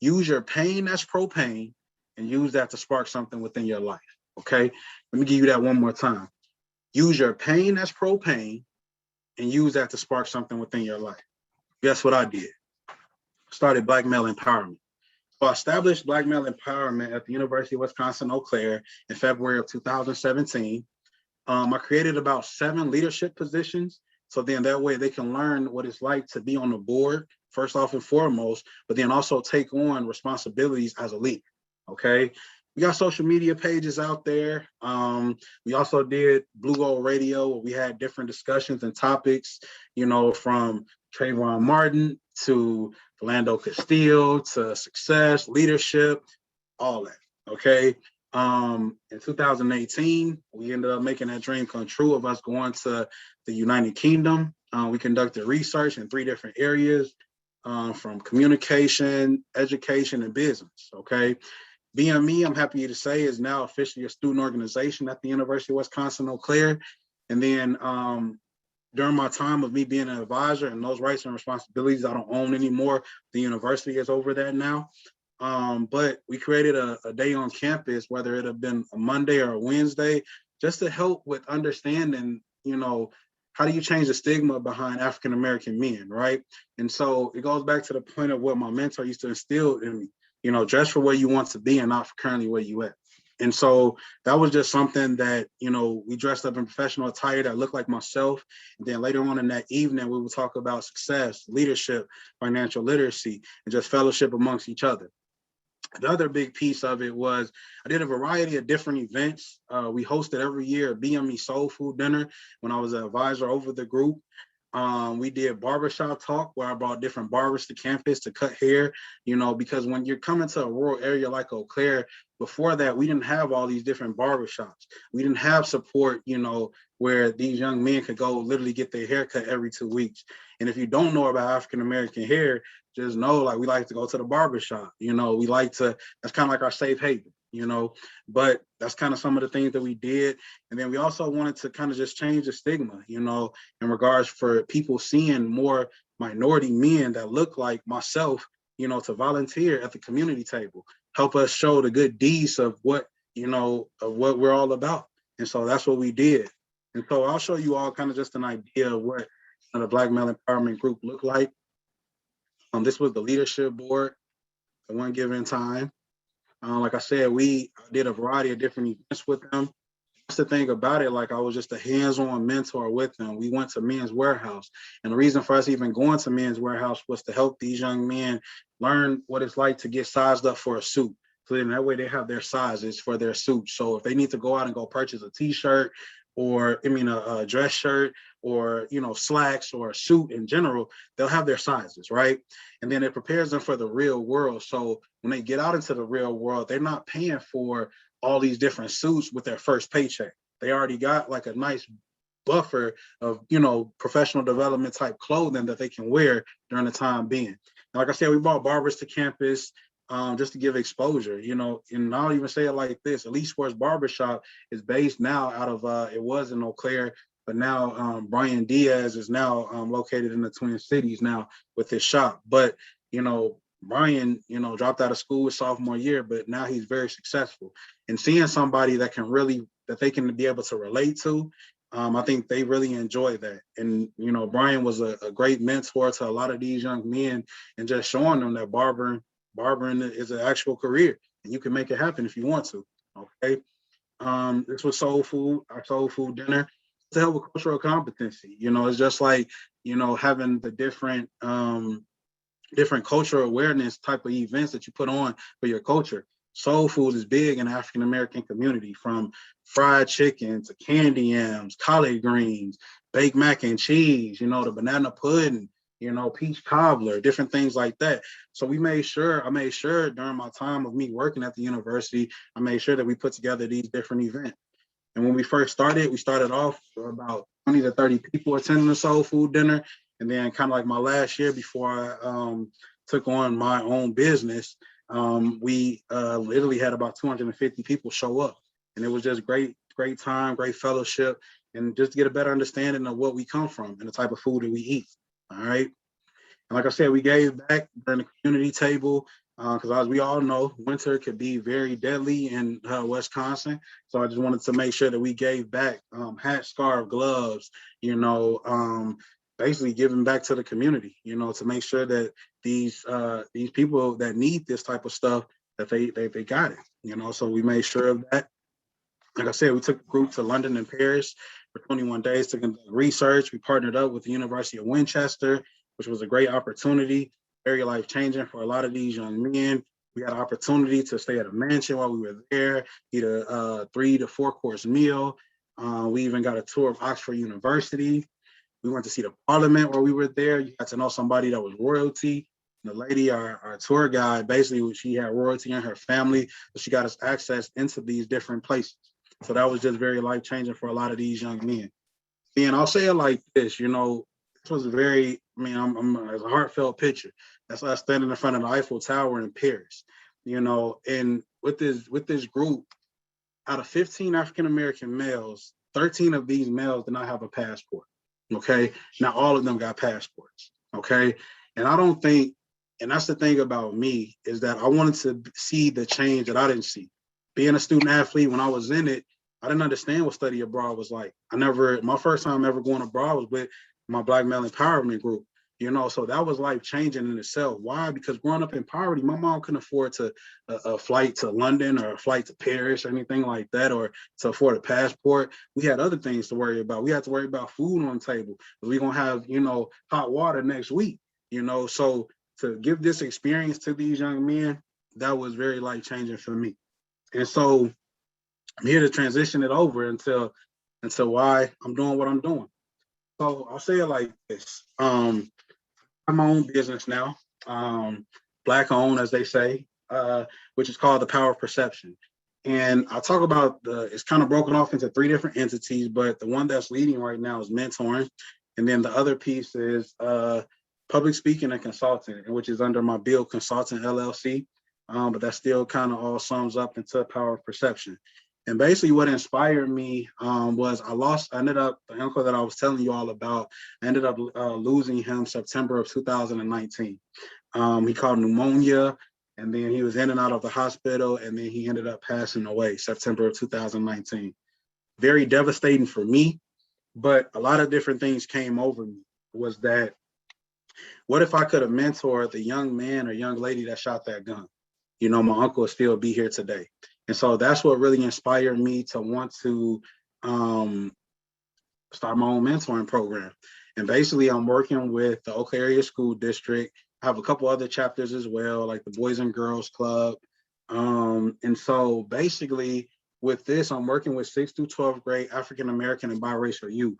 use your pain as propane and use that to spark something within your life. Okay. Let me give you that one more time. Use your pain as propane and use that to spark something within your life. Guess what I did? Started Black Male Empowerment. So I established Black Male Empowerment at the University of Wisconsin-Eau Claire in February of 2017. I created about 7 leadership positions. So then that way they can learn what it's like to be on the board, first off and foremost, but then also take on responsibilities as a leader. Okay. We got social media pages out there. We also did Blue Gold Radio, where we had different discussions and topics, from Trayvon Martin to Philando Castile to success, leadership, all that. Okay. In 2018, we ended up making that dream come true of us going to the United Kingdom. We conducted research in 3 different areas, from communication, education, and business. Okay. BME, I'm happy to say, is now officially a student organization at the University of Wisconsin-Eau Claire. And then during my time of me being an advisor and those rights and responsibilities I don't own anymore, the university is over that now. But we created a day on campus, whether it have been a Monday or a Wednesday, just to help with understanding, how do you change the stigma behind African-American men, right? And so it goes back to the point of what my mentor used to instill in me, dress for where you want to be and not for currently where you at. And so that was just something that, we dressed up in professional attire that looked like myself. And then later on in that evening, we would talk about success, leadership, financial literacy, and just fellowship amongst each other. The other big piece of it was I did a variety of different events. We hosted every year a BME Soul Food Dinner when I was an advisor over the group. We did barbershop talk where I brought different barbers to campus to cut hair, because when you're coming to a rural area like Eau Claire, before that, we didn't have all these different barbershops. We didn't have support, where these young men could go literally get their hair cut every 2 weeks. And if you don't know about African-American hair, just know, like, we like to go to the barbershop, we like to, that's kind of like our safe haven, but that's kind of some of the things that we did. And then we also wanted to kind of just change the stigma, in regards for people seeing more minority men that look like myself, to volunteer at the community table, help us show the good deeds of what, of what we're all about. And so that's what we did. And so I'll show you all kind of just an idea of what the Black Male Empowerment Group looked like. This was the leadership board at one given time. Like I said, we did a variety of different events with them. That's the thing about it, like I was just a hands-on mentor with them. We went to Men's Warehouse. And the reason for us even going to Men's Warehouse was to help these young men learn what it's like to get sized up for a suit. So then that way they have their sizes for their suits. So if they need to go out and go purchase a t-shirt or a dress shirt or, slacks or a suit in general, they'll have their sizes, right? And then it prepares them for the real world. So when they get out into the real world, they're not paying for all these different suits with their first paycheck. They already got like a nice buffer of, professional development type clothing that they can wear during the time being. And like I said, we brought barbers to campus just to give exposure, and I'll even say it like this: Elite Sports Barbershop is based now out of, it was in Eau Claire, but now Brian Diaz is now located in the Twin Cities now with his shop. But, Brian, dropped out of school his sophomore year, but now he's very successful. And seeing somebody that they can be able to relate to, I think they really enjoy that. And, Brian was a great mentor to a lot of these young men and just showing them that barbering is an actual career and you can make it happen if you want to. Okay. This was our soul food dinner to help with cultural competency. It's just like, having the different cultural awareness type of events that you put on for your culture. Soul food is big in the African-American community, from fried chicken to candy yams, collard greens, baked mac and cheese, the banana pudding, peach cobbler, different things like that. So I made sure during my time of me working at the university, I made sure that we put together these different events. And when we first started, we started off with about 20 to 30 people attending the soul food dinner. And then kind of like my last year before I took on my own business, we literally had about 250 people show up. And it was just great time, great fellowship, and just to get a better understanding of what we come from and the type of food that we eat. All right. And like I said, we gave back during the community table because as we all know, winter could be very deadly in Wisconsin. So I just wanted to make sure that we gave back hat, scarf, gloves, basically giving back to the community, you know, to make sure that these people that need this type of stuff, that they got it, you know. So we made sure of that. Like I said, we took the group to London and Paris for 21 days to conduct research. We partnered up with the University of Winchester, which was a great opportunity, very life-changing for a lot of these young men. We had an opportunity to stay at a mansion while we were there, eat a 3 to 4 course meal. We even got a tour of Oxford University. We went to see the Parliament while we were there. You got to know somebody that was royalty. The lady, our tour guide, basically, she had royalty in her family, so she got us access into these different places. So that was just very life-changing for a lot of these young men. And I'll say it like this, you know, this was very, I mean, it's a heartfelt picture. That's us standing in front of the Eiffel Tower in Paris, you know, and with this group, out of 15 African-American males, 13 of these males did not have a passport, okay? Not all of them got passports, okay? And I don't think, and that's the thing about me, is that I wanted to see the change that I didn't see. Being a student athlete, when I was in it, I didn't understand what study abroad was like. My first time ever going abroad was with my Black male empowerment group, you know, so that was life changing in itself. Why? Because growing up in poverty, my mom couldn't afford a flight to London or a flight to Paris or anything like that, or to afford a passport. We had other things to worry about. We had to worry about food on the table. We're going to have, you know, hot water next week, you know, so to give this experience to these young men, that was very life changing for me. And so I'm here to transition it over until why I'm doing what I'm doing. So I'll say it like this. I'm my own business now, Black owned, as they say, which is called The Power of Perception. And I talk about it's kind of broken off into 3 different entities, but the one that's leading right now is mentoring. And then the other piece is public speaking and consulting, which is under my Beale Consulting LLC. But that still kind of all sums up into Power of Perception. And basically what inspired me was the uncle that I was telling you all about, I ended up losing him September of 2019. He caught pneumonia, and then he was in and out of the hospital, and then he ended up passing away September of 2019. Very devastating for me, but a lot of different things came over me. Was that, what if I could have mentored the young man or young lady that shot that gun? You know, my uncle would still be here today. And so that's what really inspired me to want to start my own mentoring program. And basically, I'm working with the Oakland Area School District. I have a couple other chapters as well, like the Boys and Girls Club. And so basically, with this, I'm working with 6th through 12th grade African American and biracial youth.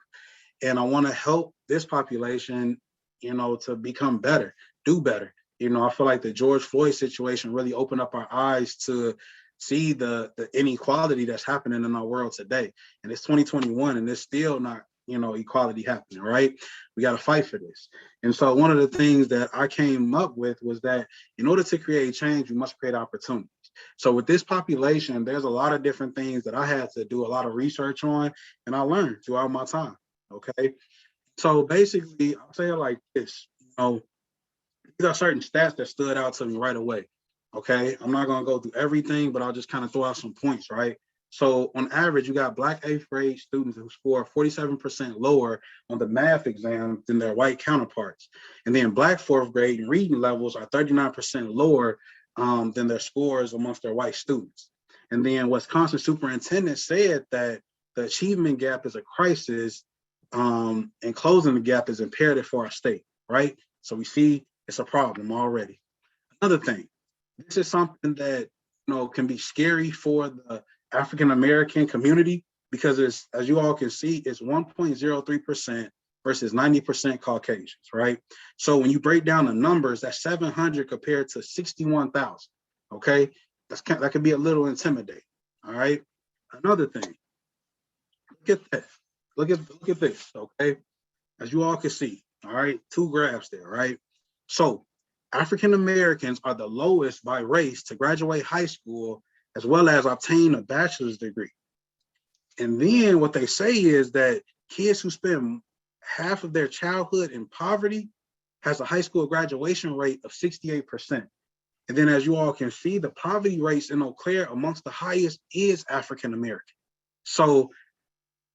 And I want to help this population, you know, to become better, do better. You know, I feel like the George Floyd situation really opened up our eyes to see the inequality that's happening in our world today. And it's 2021 and there's still not, you know, equality happening, right? We got to fight for this. And so one of the things that I came up with was that in order to create change, you must create opportunities. So with this population, there's a lot of different things that I had to do a lot of research on, and I learned throughout my time, okay? So basically, I'll say it like this, you know, these are certain stats that stood out to me right away. Okay, I'm not gonna go through everything, but I'll just kind of throw out some points, right? So on average, you got Black 8th grade students who score 47% lower on the math exam than their white counterparts. And then Black 4th grade reading levels are 39% lower than their scores amongst their white students. And then Wisconsin superintendent said that the achievement gap is a crisis, and closing the gap is imperative for our state, right? So we see it's a problem already. Another thing, this is something that, you know, can be scary for the African American community because it's, as you all can see, it's 1.03% versus 90% Caucasians, right? So when you break down the numbers, that's 700 compared to 61,000. Okay, that could be a little intimidating. All right. Another thing, look at that. Look at this. Okay, as you all can see. All right, 2 graphs there, right? So African Americans are the lowest by race to graduate high school as well as obtain a bachelor's degree. And then what they say is that kids who spend half of their childhood in poverty has a high school graduation rate of 68%. And then as you all can see, the poverty rates in Eau Claire amongst the highest is African American. So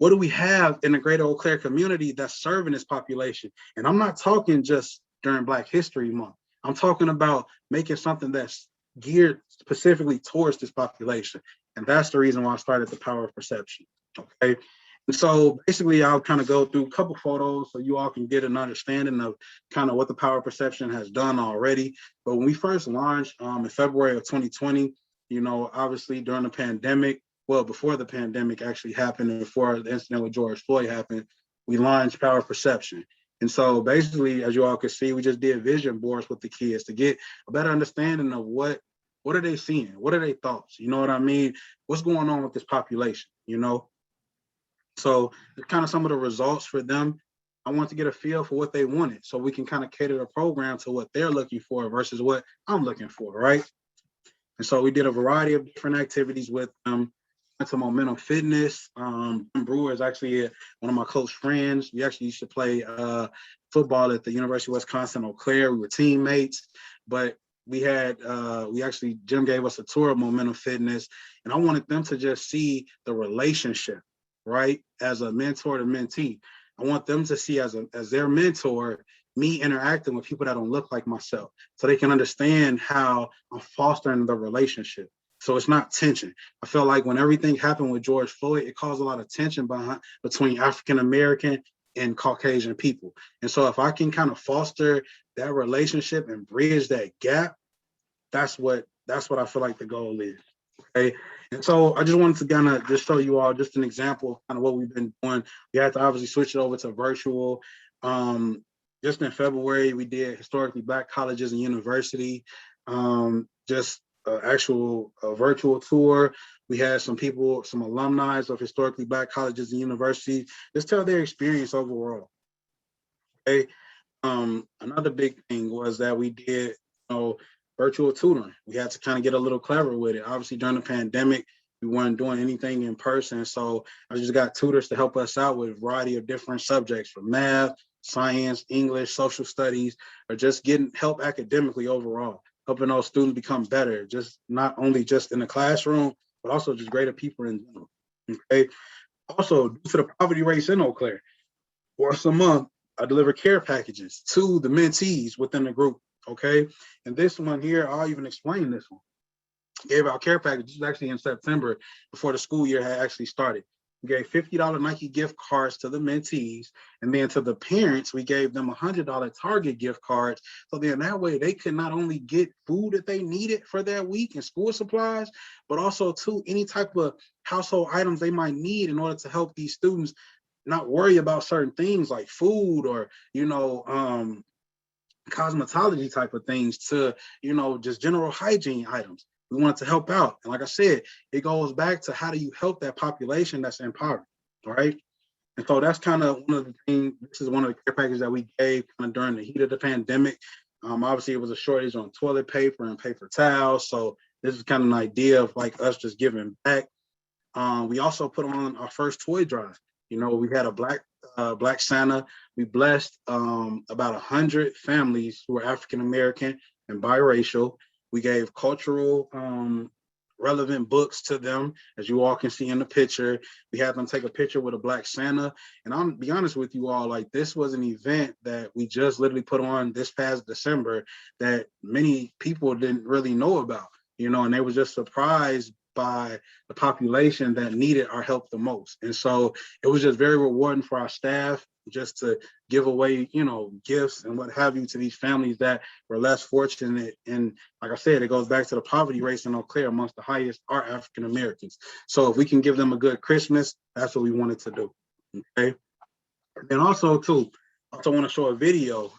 what do we have in the greater Eau Claire community that's serving this population? And I'm not talking just during Black History Month. I'm talking about making something that's geared specifically towards this population. And that's the reason why I started the Power of Perception. Okay. And so basically I'll kind of go through a couple photos so you all can get an understanding of kind of what the Power of Perception has done already. But when we first launched in February of 2020, you know, obviously during the pandemic, well, before the pandemic actually happened and before the incident with George Floyd happened, we launched Power of Perception. And so basically, as you all can see, we just did vision boards with the kids to get a better understanding of what are they seeing? What are their thoughts? You know what I mean? What's going on with this population, you know? So kind of some of the results for them. I want to get a feel for what they wanted so we can kind of cater the program to what they're looking for versus what I'm looking for, right? And so we did a variety of different activities with them. Went to Momentum Fitness. Brewer is actually one of my close friends. We actually used to play football at the University of Wisconsin Eau Claire. We were teammates, but we actually, Jim gave us a tour of Momentum Fitness, and I wanted them to just see the relationship, right? As a mentor to mentee. I want them to see as their mentor, me interacting with people that don't look like myself, so they can understand how I'm fostering the relationship. So it's not tension. I feel like when everything happened with George Floyd, it caused a lot of tension between African American and Caucasian people. And so if I can kind of foster that relationship and bridge that gap, that's what I feel like the goal is. Okay. And so I just wanted to kind of just show you all just an example of kind of what we've been doing. We had to obviously switch it over to virtual. Just in February, we did historically Black colleges and university, just actual virtual tour. We had some people, some alumni of historically Black colleges and universities, just tell their experience overall. Okay. Another big thing was that we did, virtual tutoring. We had to kind of get a little clever with it. Obviously, during the pandemic, we weren't doing anything in person. So I just got tutors to help us out with a variety of different subjects from math, science, English, social studies, or just getting help academically overall, helping those students become better, just not only just in the classroom, but also just greater people in general. Okay. Also, due to the poverty rates in Eau Claire, once a month, I deliver care packages to the mentees within the group. Okay. And this one here, I'll even explain this one. Gave out care packages actually in September before the school year had actually started. We gave $50 Nike gift cards to the mentees, and then to the parents, we gave them $100 Target gift cards. So then that way they could not only get food that they needed for that week and school supplies, but also too any type of household items they might need in order to help these students not worry about certain things like food or, cosmetology type of things to, just general hygiene items. We wanted to help out. And like I said, it goes back to how do you help that population that's in poverty, all right? And so that's kind of one of the things, this is one of the care packages that we gave kind of during the heat of the pandemic. Obviously, it was a shortage on toilet paper and paper towels. So this is kind of an idea of like us just giving back. We also put on our first toy drive. We had a Black Santa. We blessed about 100 families who were African American and biracial. We gave cultural relevant books to them, as you all can see in the picture. We had them take a picture with a Black Santa. And I'm be honest with you all, like this was an event that we just literally put on this past December that many people didn't really know about, and they were just surprised by the population that needed our help the most. And so it was just very rewarding for our staff just to give away, gifts and what have you to these families that were less fortunate. And like I said, it goes back to the poverty rates in Eau Claire, amongst the highest are African Americans. So if we can give them a good Christmas, that's what we wanted to do. Okay. And also want to show a video.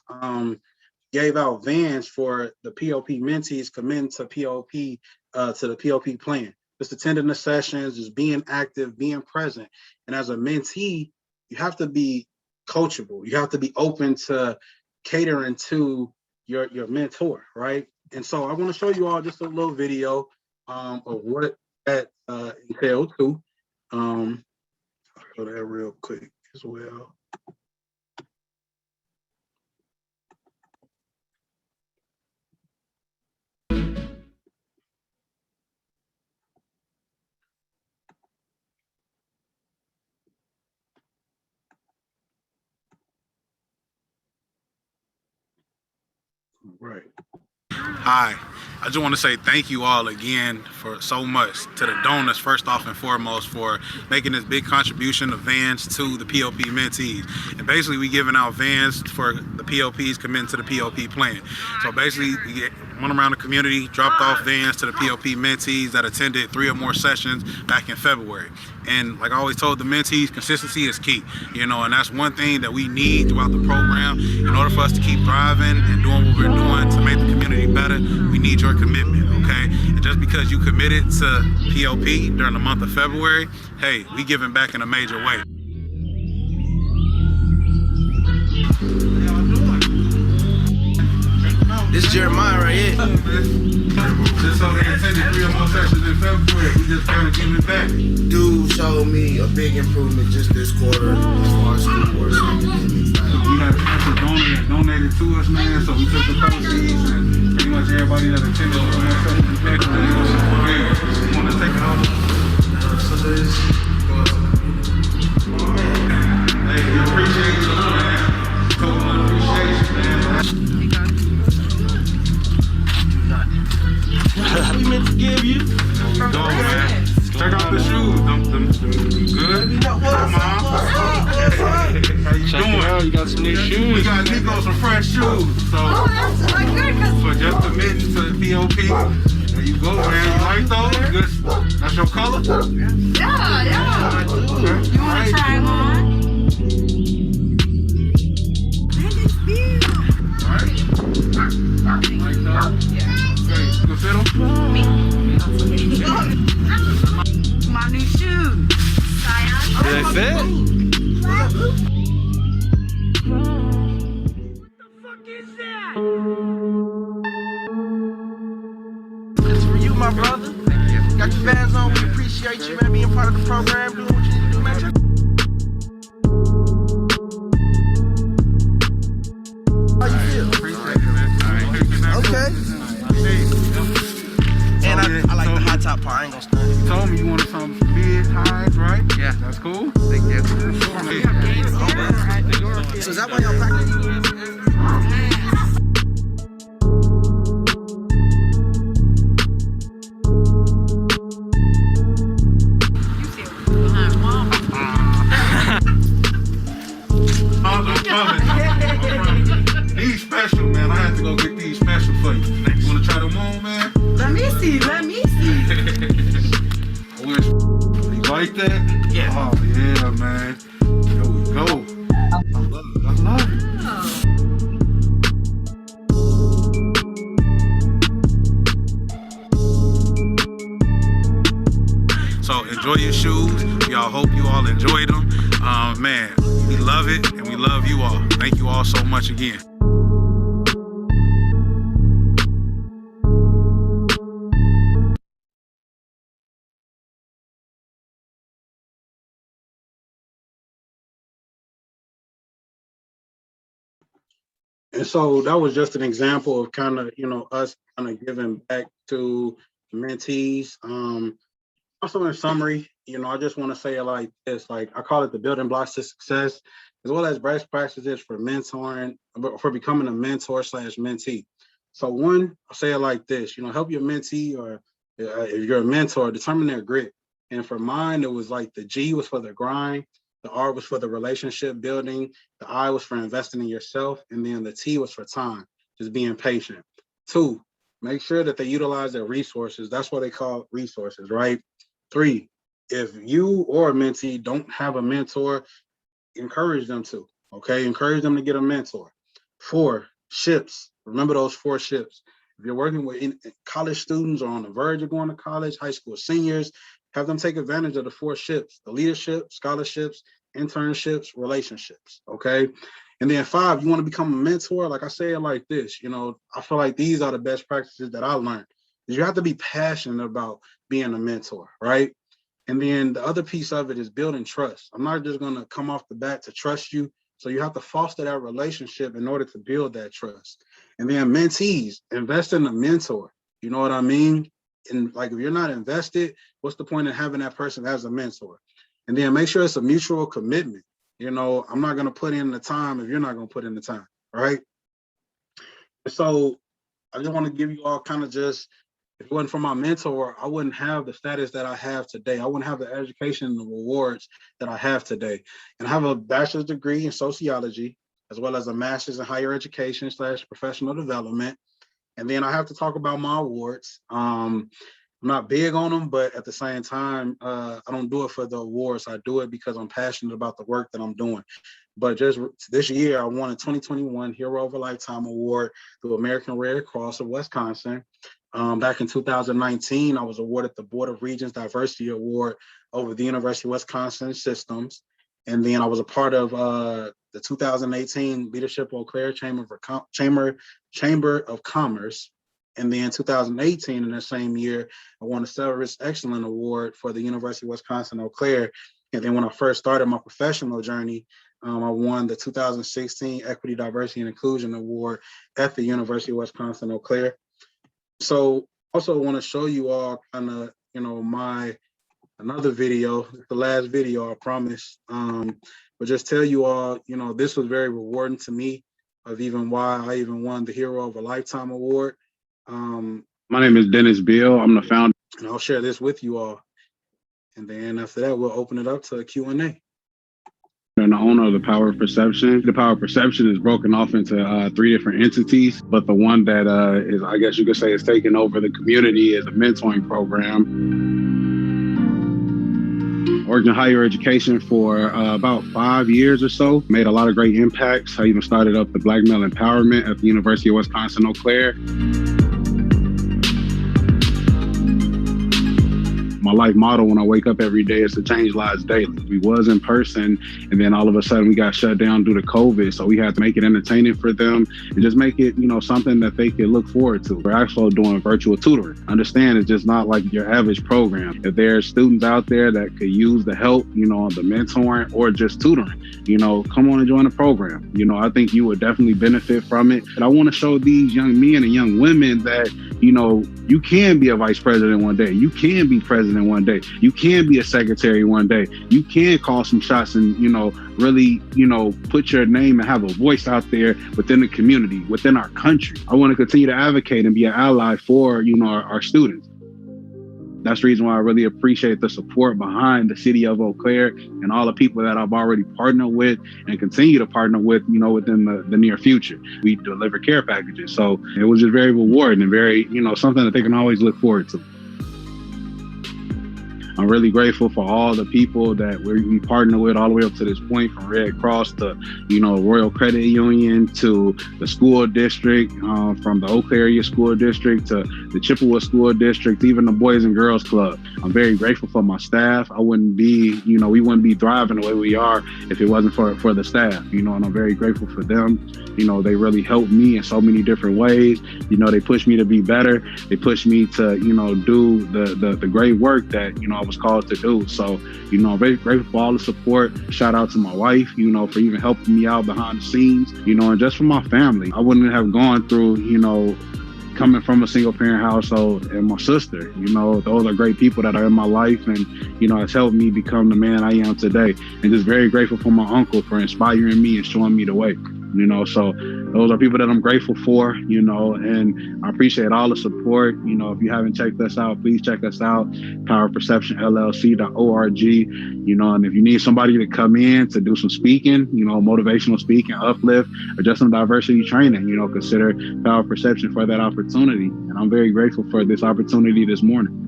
Gave out vans for the POP mentees committing to POP, to the POP plan. Just attending the sessions, just being active, being present. And as a mentee, you have to be coachable. You have to be open to catering to your mentor, right? And so I want to show you all just a little video of what that entailed too. I'll show that real quick as well. Right. Hi, I just want to say thank you all again for so much to the donors, first off and foremost, for making this big contribution of vans to the POP mentees. And basically, we giving out vans for the POPs committing to the POP plan. So basically, we went around the community, dropped off vans to the POP mentees that attended 3 or more sessions back in February. And like I always told the mentees, consistency is key, you know, and that's one thing that we need throughout the program. In order for us to keep thriving and doing what we're doing to make the community better, we need your commitment, okay? And just because you committed to POP during the month of February, hey, we giving back in a major way. This Jeremiah right here. Just so they attended 3 or more sessions in February, we just kind of giving back. Dude showed me a big improvement just this quarter as far as schoolwork. We had a donor that donated to us, man, so we took the proceeds and pretty much everybody that attended the sessions in February, we want to take it out. Hey, we appreciate you, man. Total appreciation, man. We meant to give you. Go, man. Check out the shoes. Them good? Come on. How you doing? You got some new shoes. We got Nico some fresh shoes. So, that's so good because for just committing to the POP, there you go, man. You like those? Good. That's your color? yeah. Okay. You want to try them on? Dennis Beale. All right. Like those? Yeah. Okay, you can fit them? My new shoes. Do they fit? It's for you, my brother. Thank you. Got your fans on. We appreciate you, man, being part of the program, doing what you need to do, man. How you feel? Appreciate it, man. Okay. And I like the high top part. I ain't gonna stunt. You told me you wanted some big highs, right? Yeah. That's cool. Thank you. So is that why y'all practice? These special, man. I had to go get these special for you. You want to try them on, man? Let me see. You like that? Yeah. Oh, yeah, man. There we go. I love it. So enjoy your shoes. Y'all hope you all enjoyed them. Man, we love it and we love you all. Thank you all so much again. And so that was just an example of kind of, you know, us kind of giving back to mentees. Also in summary, you know, I just want to say it like this, like I call it the building blocks to success, as well as best practices for mentoring, for becoming a mentor / mentee. So one, I'll say it like this, you know, help your mentee or if you're a mentor, determine their grit. And for mine, it was like the G was for the grind, the R was for the relationship building, the I was for investing in yourself, and then the T was for time, just being patient. 2, make sure that they utilize their resources. That's what they call resources, right? 3, if you or a mentee don't have a mentor, encourage them to, okay? Encourage them to get a mentor. 4, ships. Remember those 4 ships. If you're working with college students or on the verge of going to college, high school seniors, have them take advantage of the 4 ships, the leadership, scholarships, internships, relationships, okay? And then 5, you want to become a mentor, like I say it like this, you know, I feel like these are the best practices that I learned. You have to be passionate about being a mentor, right? And then the other piece of it is building trust. I'm not just going to come off the bat to trust you. So you have to foster that relationship in order to build that trust. And then mentees, invest in a mentor. You know what I mean? And like, if you're not invested, what's the point of having that person as a mentor? And then make sure it's a mutual commitment. You know, I'm not going to put in the time if you're not going to put in the time, right? So I just want to give you all kind of just, if it wasn't for my mentor, I wouldn't have the status that I have today. I wouldn't have the education and the rewards that I have today. And I have a bachelor's degree in sociology, as well as a master's in higher education / professional development. And then I have to talk about my awards. I'm not big on them, but at the same time, I don't do it for the awards. I do it because I'm passionate about the work that I'm doing. But just this year, I won a 2021 Hero of a Lifetime Award through American Red Cross of Wisconsin. Back in 2019, I was awarded the Board of Regents Diversity Award over the University of Wisconsin Systems. And then I was a part of the 2018 Leadership Eau Claire Chamber of Commerce. And then 2018, in the same year, I won a Service Excellence Award for the University of Wisconsin Eau Claire. And then when I first started my professional journey, I won the 2016 Equity, Diversity, and Inclusion Award at the University of Wisconsin Eau Claire. So also want to show you all kind of, another video, the last video, I promise. But just tell you all, this was very rewarding to me, of even why I even won the Hero of a Lifetime Award. My name is Dennis Beale. I'm the founder. And I'll share this with you all. And then after that, we'll open it up to a Q&A. And the owner of the Power of Perception. The Power of Perception is broken off into 3 different entities, but the one that is, I guess you could say, is taking over the community is a mentoring program. Worked in higher education for about 5 years or so, made a lot of great impacts. I even started up the Black Male Empowerment at the University of Wisconsin Eau Claire. My life motto when I wake up every day is to change lives daily. We was in person, and then all of a sudden we got shut down due to COVID. So we had to make it entertaining for them and just make it, something that they could look forward to. We're actually doing virtual tutoring. Understand, it's just not like your average program. If there's students out there that could use the help, the mentoring or just tutoring, come on and join the program. I think you would definitely benefit from it. And I want to show these young men and young women that, you can be a vice president one day. You can be president one day. You can be a secretary one day. You can call some shots and, really, put your name and have a voice out there within the community, within our country. I want to continue to advocate and be an ally for, our students. That's the reason why I really appreciate the support behind the city of Eau Claire and all the people that I've already partnered with and continue to partner with, within the near future. We deliver care packages. So it was just very rewarding and very, something that they can always look forward to. I'm really grateful for all the people that we partner with all the way up to this point, from Red Cross to, Royal Credit Union to the school district, from the Eau Claire area school district to the Chippewa school district, even the Boys and Girls Club. I'm very grateful for my staff. I wouldn't be, we wouldn't be thriving the way we are if it wasn't for the staff, and I'm very grateful for them. They really helped me in so many different ways. They pushed me to be better. They pushed me to, do the great work that, I was called to do. So, I'm very grateful for all the support. Shout out to my wife, for even helping me out behind the scenes, and just for my family. I wouldn't have gone through, coming from a single parent household, and my sister, those are great people that are in my life, and, it's helped me become the man I am today. And just very grateful for my uncle for inspiring me and showing me the way. So those are people that I'm grateful for, and I appreciate all the support. If you haven't checked us out, please check us out, powerperceptionllc.org, and if you need somebody to come in to do some speaking, motivational speaking, uplift, or just some diversity training, consider Power Perception for that opportunity. And I'm very grateful for this opportunity this morning.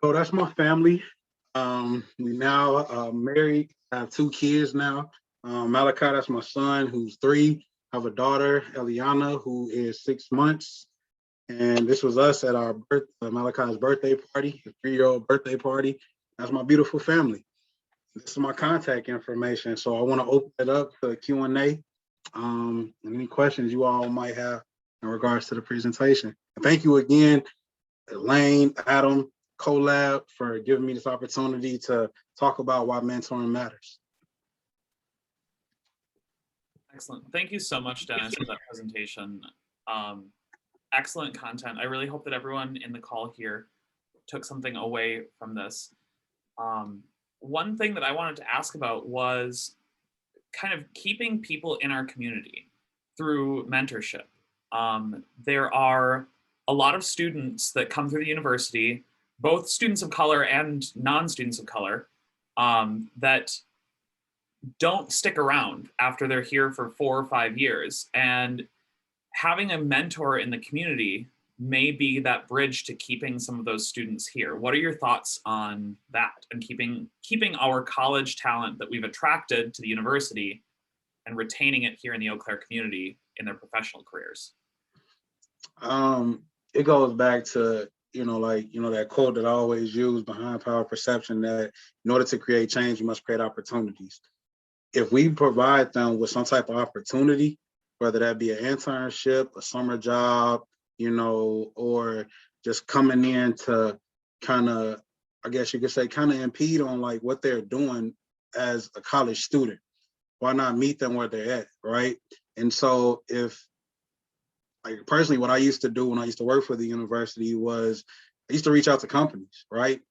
So that's my family. We now married. I have 2 kids now. Malachi, that's my son, who's 3. I have a daughter, Eliana, who is 6 months. And this was us at our Malachi's birthday party, a 3-year-old birthday party. That's my beautiful family. This is my contact information. So I want to open it up to Q&A and any questions you all might have in regards to the presentation. And thank you again, Elaine, Adam, CoLab, for giving me this opportunity to talk about why mentoring matters. Excellent. Thank you so much, Dennis, for that presentation. excellent content. I really hope that everyone in the call here took something away from this. One thing that I wanted to ask about was kind of keeping people in our community through mentorship. There are a lot of students that come through the university, both students of color and non-students of color, that don't stick around after they're here for 4 or 5 years. And having a mentor in the community may be that bridge to keeping some of those students here. What are your thoughts on that and keeping our college talent that we've attracted to the university and retaining it here in the Eau Claire community in their professional careers? It goes back to, that quote that I always use, behind power perception, that in order to create change, you must create opportunities. If we provide them with some type of opportunity, whether that be an internship, a summer job, or just coming in to kind of, I guess you could say, kind of impede on like what they're doing as a college student, why not meet them where they're at, right? And so if, like personally, what I used to do when I used to work for the university was I used to reach out to companies, right?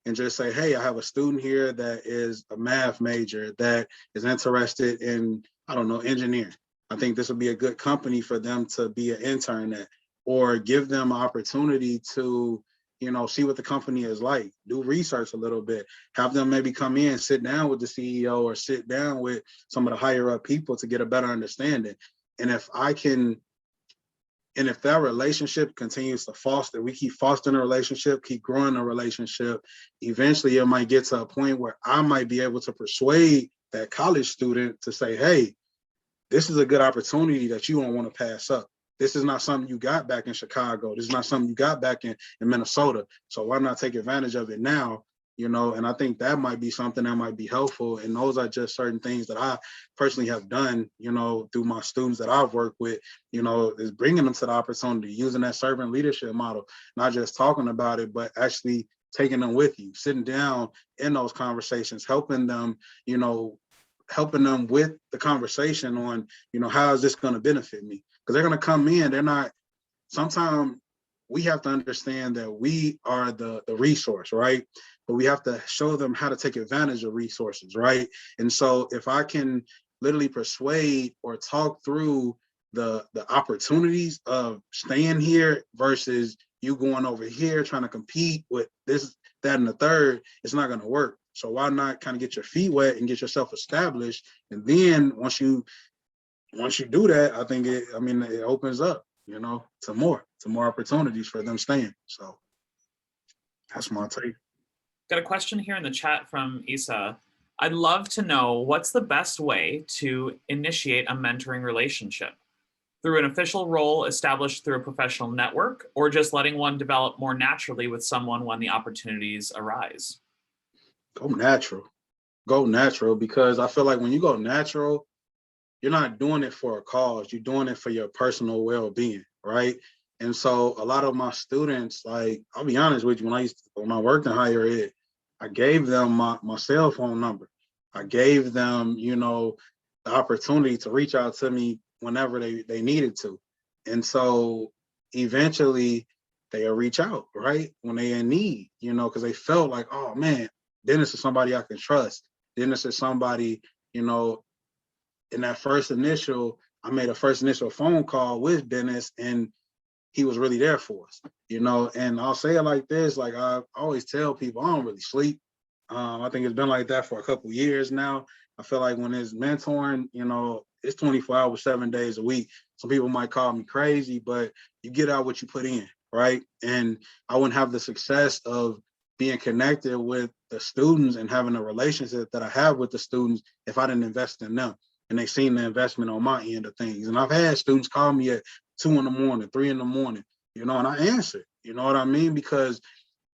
And just say, hey, I have a student here that is a math major that is interested in, I don't know, engineering. I think this would be a good company for them to be an intern at, or give them an opportunity to, see what the company is like, do research a little bit, have them maybe come in, sit down with the CEO or sit down with some of the higher up people to get a better understanding. And if that relationship continues to foster, we keep fostering a relationship, keep growing a relationship, eventually it might get to a point where I might be able to persuade that college student to say, hey, this is a good opportunity that you don't want to pass up. This is not something you got back in Chicago. This is not something you got back in Minnesota. So why not take advantage of it now? And I think that might be something that might be helpful. And those are just certain things that I personally have done, through my students that I've worked with, is bringing them to the opportunity, using that servant leadership model, not just talking about it, but actually taking them with you, sitting down in those conversations, helping them with the conversation on, how is this going to benefit me? Because they're going to come in, sometimes we have to understand that we are the resource, right? But we have to show them how to take advantage of resources, right? And so if I can literally persuade or talk through the opportunities of staying here versus you going over here trying to compete with this, that, and the third, it's not going to work. So why not kind of get your feet wet and get yourself established? And then once you do that, I think it opens up, to more opportunities for them staying. So that's my take. Got a question here in the chat from Isa. I'd love to know what's the best way to initiate a mentoring relationship? Through an official role established through a professional network, or just letting one develop more naturally with someone when the opportunities arise? Go natural, because I feel like when you go natural, you're not doing it for a cause, you're doing it for your personal well-being, right? And so a lot of my students, like, I'll be honest with you, when I worked in higher ed, I gave them my cell phone number. I gave them, the opportunity to reach out to me whenever they needed to. And so eventually they'll reach out, right? When they're in need, because they felt like, oh man, Dennis is somebody I can trust. Dennis is somebody, in that I made a first initial phone call with Dennis, and he was really there for us, and I'll say it like this, like I always tell people, I don't really sleep. I think it's been like that for a couple years now. I feel like when it's mentoring, it's 24 hours, 7 days a week. Some people might call me crazy, but you get out what you put in, right? And I wouldn't have the success of being connected with the students and having a relationship that I have with the students if I didn't invest in them and they seen the investment on my end of things. And I've had students call me at 2 a.m, 3 a.m, and I answer, you know what I mean? Because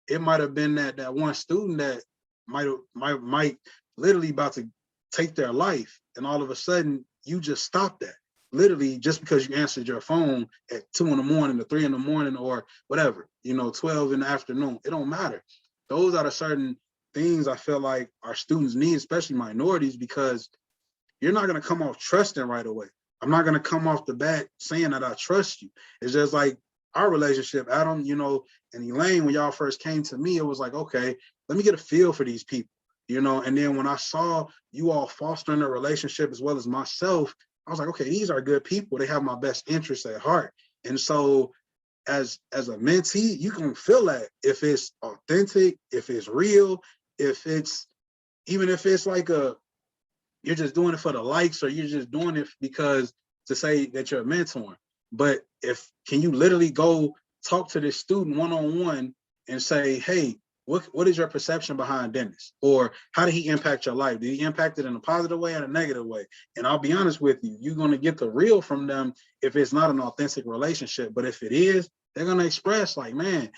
it might have been that one student that might literally about to take their life, and all of a sudden you just stop that, literally just because you answered your phone at 2 a.m, or 3 a.m, or whatever, 12 in the afternoon. It don't matter. Those are the certain things I feel like our students need, especially minorities, because you're not going to come off trusting right away. I'm not going to come off the bat saying that I trust you. It's just like our relationship, Adam, you know, and Elaine, when y'all first came to me, it was like, okay, let me get a feel for these people, you know. And then when I saw you all fostering a relationship as well as myself, I was like, okay, these are good people. They have my best interests at heart. And so as a mentee, you can feel that if it's authentic, if it's real, if it's, even if it's like you're just doing it for the likes, or you're just doing it because to say that you're a mentor. But can you literally go talk to this student one-on-one and say, hey, what is your perception behind Dennis? Or how did he impact your life? Did he impact it in a positive way or a negative way? And I'll be honest with you, you're going to get the real from them if it's not an authentic relationship. But if it is, they're going to express like, man,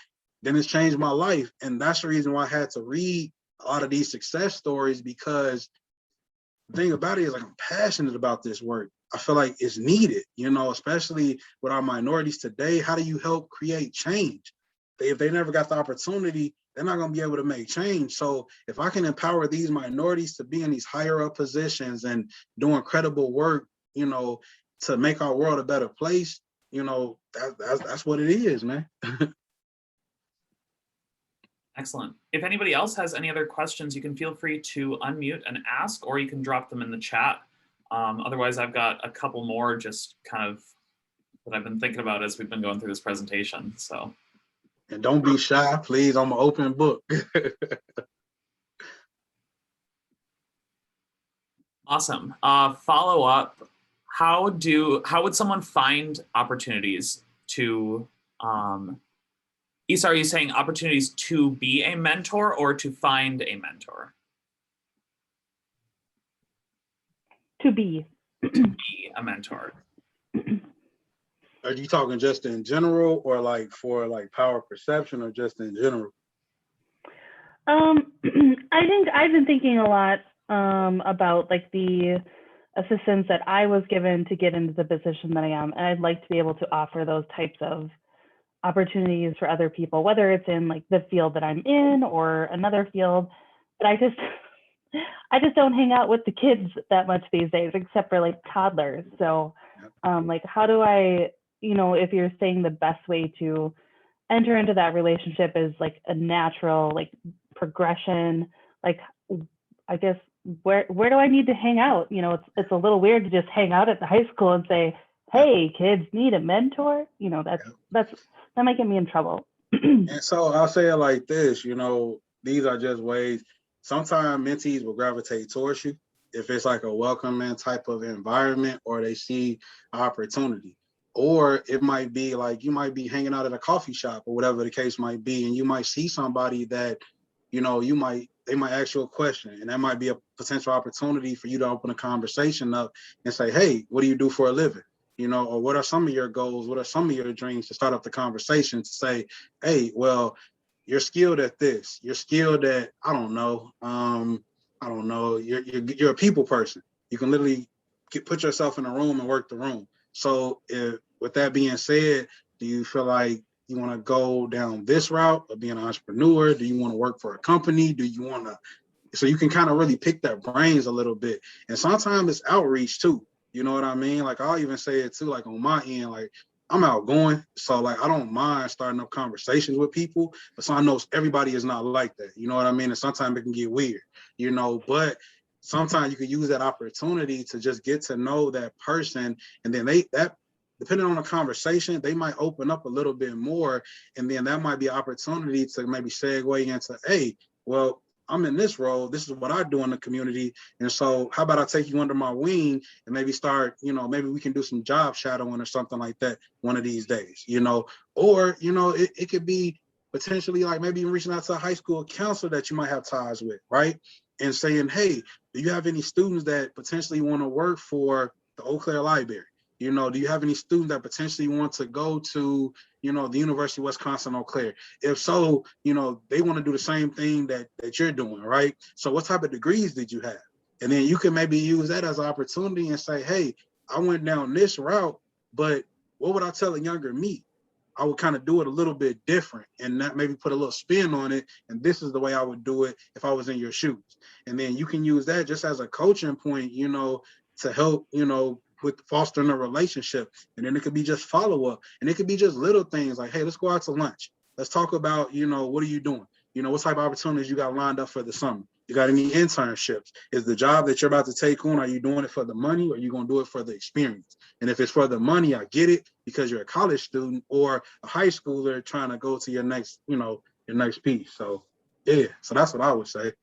Dennis changed my life. And that's the reason why I had to read a lot of these success stories, because the thing about it is, like, I'm passionate about this work. I feel like it's needed, you know, especially with our minorities today. How do you help create change? If they never got the opportunity, they're not going to be able to make change. So if I can empower these minorities to be in these higher up positions and doing credible work, you know, to make our world a better place, you know, that's what it is, man. Excellent. If anybody else has any other questions, you can feel free to unmute and ask, or you can drop them in the chat. Otherwise, I've got a couple more just kind of that I've been thinking about as we've been going through this presentation. So. And don't be shy, please. I'm an open book. Awesome. Follow up. How would someone find opportunities to, Issa, are you saying opportunities to be a mentor or to find a mentor? To be. To be a mentor. Are you talking just in general, or like for like power perception, or just in general? I think I've been thinking a lot about like the assistance that I was given to get into the position that I am. And I'd like to be able to offer those types of opportunities for other people, whether it's in like the field that I'm in or another field. But I just don't hang out with the kids that much these days, except for like toddlers. So like, how do I, you know, if you're saying the best way to enter into that relationship is like a natural like progression, like, I guess, where do I need to hang out? You know, it's a little weird to just hang out at the high school and say, hey, kids need a mentor. You know, that might get me in trouble. And so I'll say it like this, you know, these are just ways. Sometimes mentees will gravitate towards you if it's like a welcoming type of environment, or they see opportunity. Or it might be like you might be hanging out at a coffee shop or whatever the case might be, and you might see somebody that, you know, they might ask you a question, and that might be a potential opportunity for you to open a conversation up and say, hey, what do you do for a living? You know, or what are some of your goals? What are some of your dreams, to start up the conversation to say, hey, well, you're skilled at this. You're skilled at, I don't know, you're a people person. You can literally put yourself in a room and work the room. So with that being said, do you feel like you want to go down this route of being an entrepreneur? Do you want to work for a company? Do you want to, so you can kind of really pick their brains a little bit. And sometimes it's outreach too. You know what I mean? Like, I'll even say it too, like on my end, like I'm outgoing. So like, I don't mind starting up conversations with people, but so I know everybody is not like that. You know what I mean? And sometimes it can get weird, you know, but sometimes you can use that opportunity to just get to know that person. And then depending on the conversation, they might open up a little bit more. And then that might be an opportunity to maybe segue into, hey, well, I'm in this role. This is what I do in the community. And so how about I take you under my wing and maybe start, you know, maybe we can do some job shadowing or something like that one of these days, you know, or, you know, it could be potentially like maybe even reaching out to a high school counselor that you might have ties with, right? And saying, hey, do you have any students that potentially want to work for the Eau Claire Library? You know, do you have any students that potentially want to go to, you know, the University of Wisconsin Eau Claire? If so, you know, they want to do the same thing that you're doing, right? So what type of degrees did you have? And then you can maybe use that as an opportunity and say, hey, I went down this route, but what would I tell a younger me? I would kind of do it a little bit different and not maybe put a little spin on it. And this is the way I would do it if I was in your shoes. And then you can use that just as a coaching point, you know, to help, you know, with fostering a relationship. And then it could be just follow up, and it could be just little things like, hey, let's go out to lunch. Let's talk about, what are you doing? What type of opportunities you got lined up for the summer? You got any internships? Is the job that you're about to take on, are you doing it for the money, or are you going to do it for the experience? And if it's for the money, I get it, because you're a college student or a high schooler trying to go to your next, your next piece. So yeah, so that's what I would say.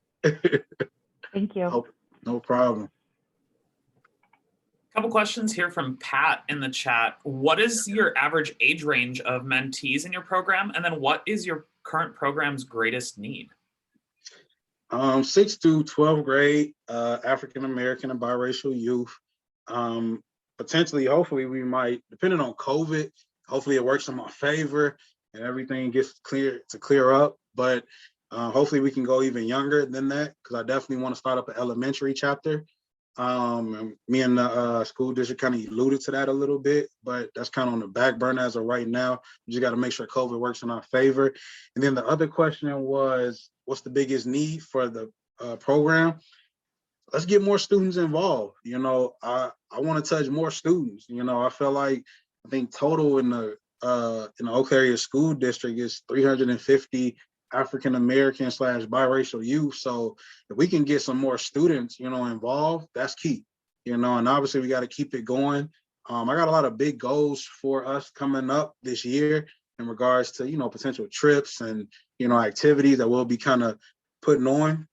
Thank you. Oh, no problem. Couple questions here from Pat in the chat. What is your average age range of mentees in your program? And then what is your current program's greatest need? 6th to 12th grade, African American and biracial youth. Potentially, hopefully, we might, depending on COVID, hopefully it works in my favor and everything gets clear up. But hopefully we can go even younger than that, because I definitely want to start up an elementary chapter. Me and the school district kind of alluded to that a little bit, but that's kind of on the back burner as of right now. We just got to make sure COVID works in our favor. And then the other question was, what's the biggest need for the program? Let's get more students involved. I want to touch more students. I feel like, I think total in the Eau Claire School District is 350 African American / biracial youth. So if we can get some more students, involved, that's key. And obviously we got to keep it going. I got a lot of big goals for us coming up this year in regards to, potential trips and, activities that we'll be kind of putting on.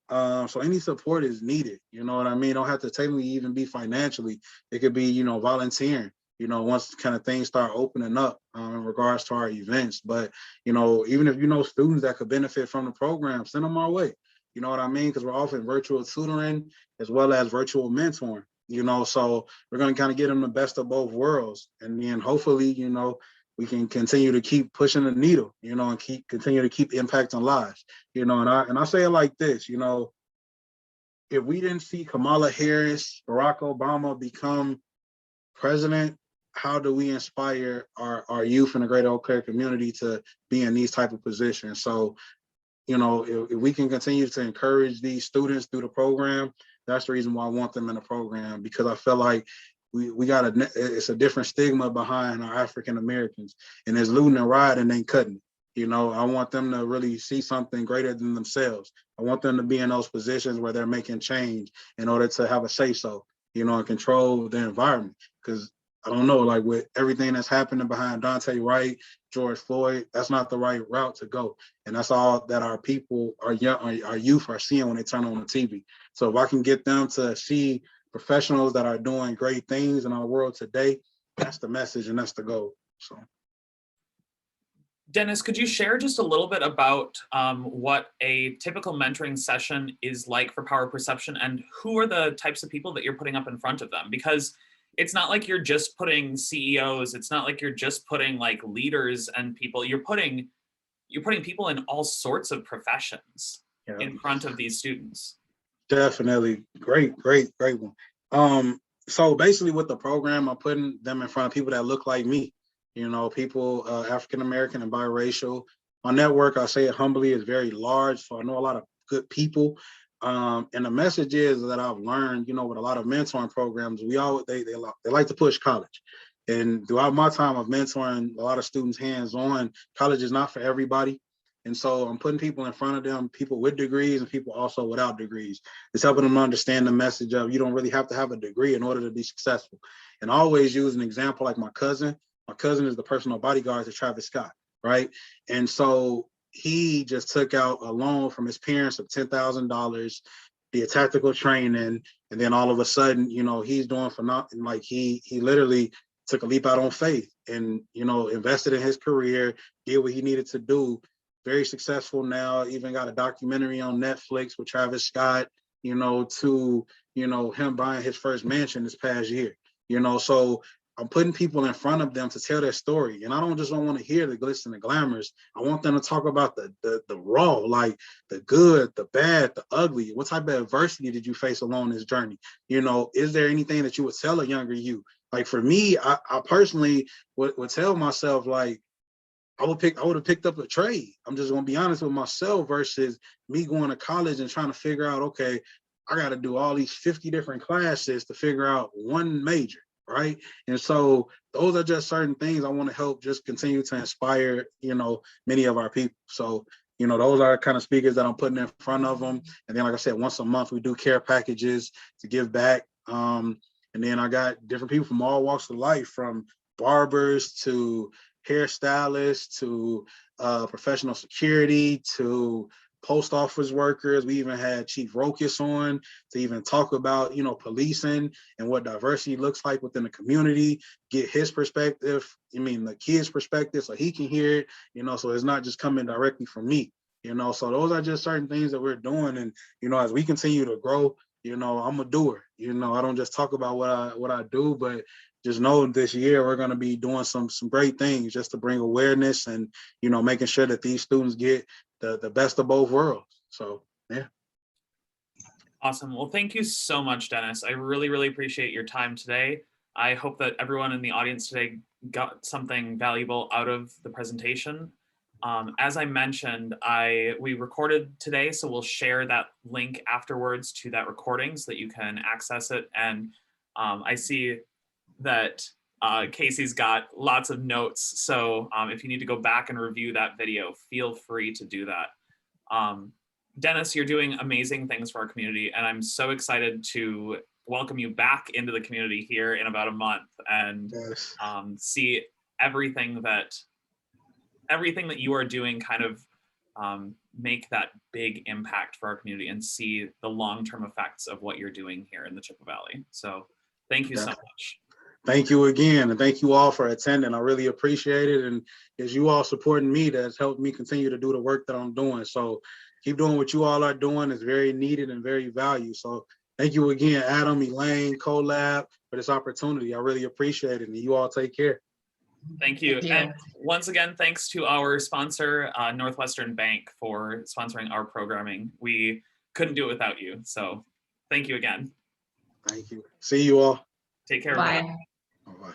So any support is needed. You know what I mean? Don't have to technically even be financially. It could be, volunteering, once kind of things start opening up in regards to our events. But, even if students that could benefit from the program, send them our way. You know what I mean? Because we're offering virtual tutoring as well as virtual mentoring, so we're going to kind of get them the best of both worlds. And then hopefully, we can continue to keep pushing the needle, and continue to keep impacting lives, and I say it like this, if we didn't see Kamala Harris, Barack Obama become president, how do we inspire our youth in the greater Eau Claire community to be in these type of positions? So, if we can continue to encourage these students through the program, that's the reason why I want them in the program, because I feel like it's a different stigma behind our African Americans, and there's looting and rioting ain't cutting it. I want them to really see something greater than themselves. I want them to be in those positions where they're making change in order to have a say-so, and control the environment. Because I don't know, like with everything that's happening behind Dante Wright, George Floyd, that's not the right route to go. And that's all that our people, our youth are seeing when they turn on the TV. So if I can get them to see professionals that are doing great things in our world today, that's the message and that's the goal. So, Dennis, could you share just a little bit about what a typical mentoring session is like for Power Perception, and who are the types of people that you're putting up in front of them? Because it's not like you're just putting CEOs, it's not like you're just putting like leaders and people, you're putting people in all sorts of professions in front of these students. Definitely. Great one. So basically with the program, I'm putting them in front of people that look like me, people African American and biracial. My network, I say it humbly, is very large, so I know a lot of good people. And the message is that I've learned, with a lot of mentoring programs, they like to push college. And throughout my time of mentoring a lot of students hands-on, college is not for everybody. And so I'm putting people in front of them, people with degrees and people also without degrees. It's helping them understand the message of you don't really have to have a degree in order to be successful. And I always use an example like my cousin. My cousin is the personal bodyguard to Travis Scott, right? And so he just took out a loan from his parents of $10,000, did tactical training, and then all of a sudden, he's doing phenomenal. Like he literally took a leap out on faith and, invested in his career, did what he needed to do. Very successful now, even got a documentary on Netflix with Travis Scott, to, him buying his first mansion this past year, so I'm putting people in front of them to tell their story. And I don't want to hear the glitz and the glamours. I want them to talk about the raw, like the good, the bad, the ugly. What type of adversity did you face along this journey? Is there anything that you would tell a younger you? Like for me, I personally would tell myself, like, I would have picked up a trade. I'm just gonna be honest with myself versus me going to college and trying to figure out, okay, I got to do all these 50 different classes to figure out one major, right? And so those are just certain things I want to help just continue to inspire, many of our people. So, those are kind of speakers that I'm putting in front of them. And then, like I said, once a month, we do care packages to give back. And then I got different people from all walks of life, from barbers to hairstylists to professional security to post office workers. We even had Chief Rokas on to even talk about, policing and what diversity looks like within the community, get his perspective, the kids' perspective, so he can hear it, so it's not just coming directly from me, so those are just certain things that we're doing. And, as we continue to grow, I'm a doer, I don't just talk about what I do, but just know this year we're going to be doing some great things just to bring awareness and, making sure that these students get the best of both worlds. So, yeah. Awesome. Well, thank you so much, Dennis. I really, really appreciate your time today. I hope that everyone in the audience today got something valuable out of the presentation. As I mentioned, we recorded today, so we'll share that link afterwards to that recording so that you can access it. And I see that Casey's got lots of notes. So if you need to go back and review that video, feel free to do that. Dennis, you're doing amazing things for our community, and I'm so excited to welcome you back into the community here in about a month and Yes. See everything that you are doing kind of make that big impact for our community and see the long-term effects of what you're doing here in the Chippewa Valley. So thank you so much. Thank you again, and thank you all for attending. I really appreciate it, and it's you all supporting me that's helped me continue to do the work that I'm doing. So keep doing what you all are doing. It's very needed and very valued. So thank you again, Adam, Elaine, CoLab, for this opportunity. I really appreciate it, and you all take care. Thank you. And once again, thanks to our sponsor, Northwestern Bank, for sponsoring our programming. We couldn't do it without you. So thank you again. Thank you. See you all. Take care. Bye. Bye-bye.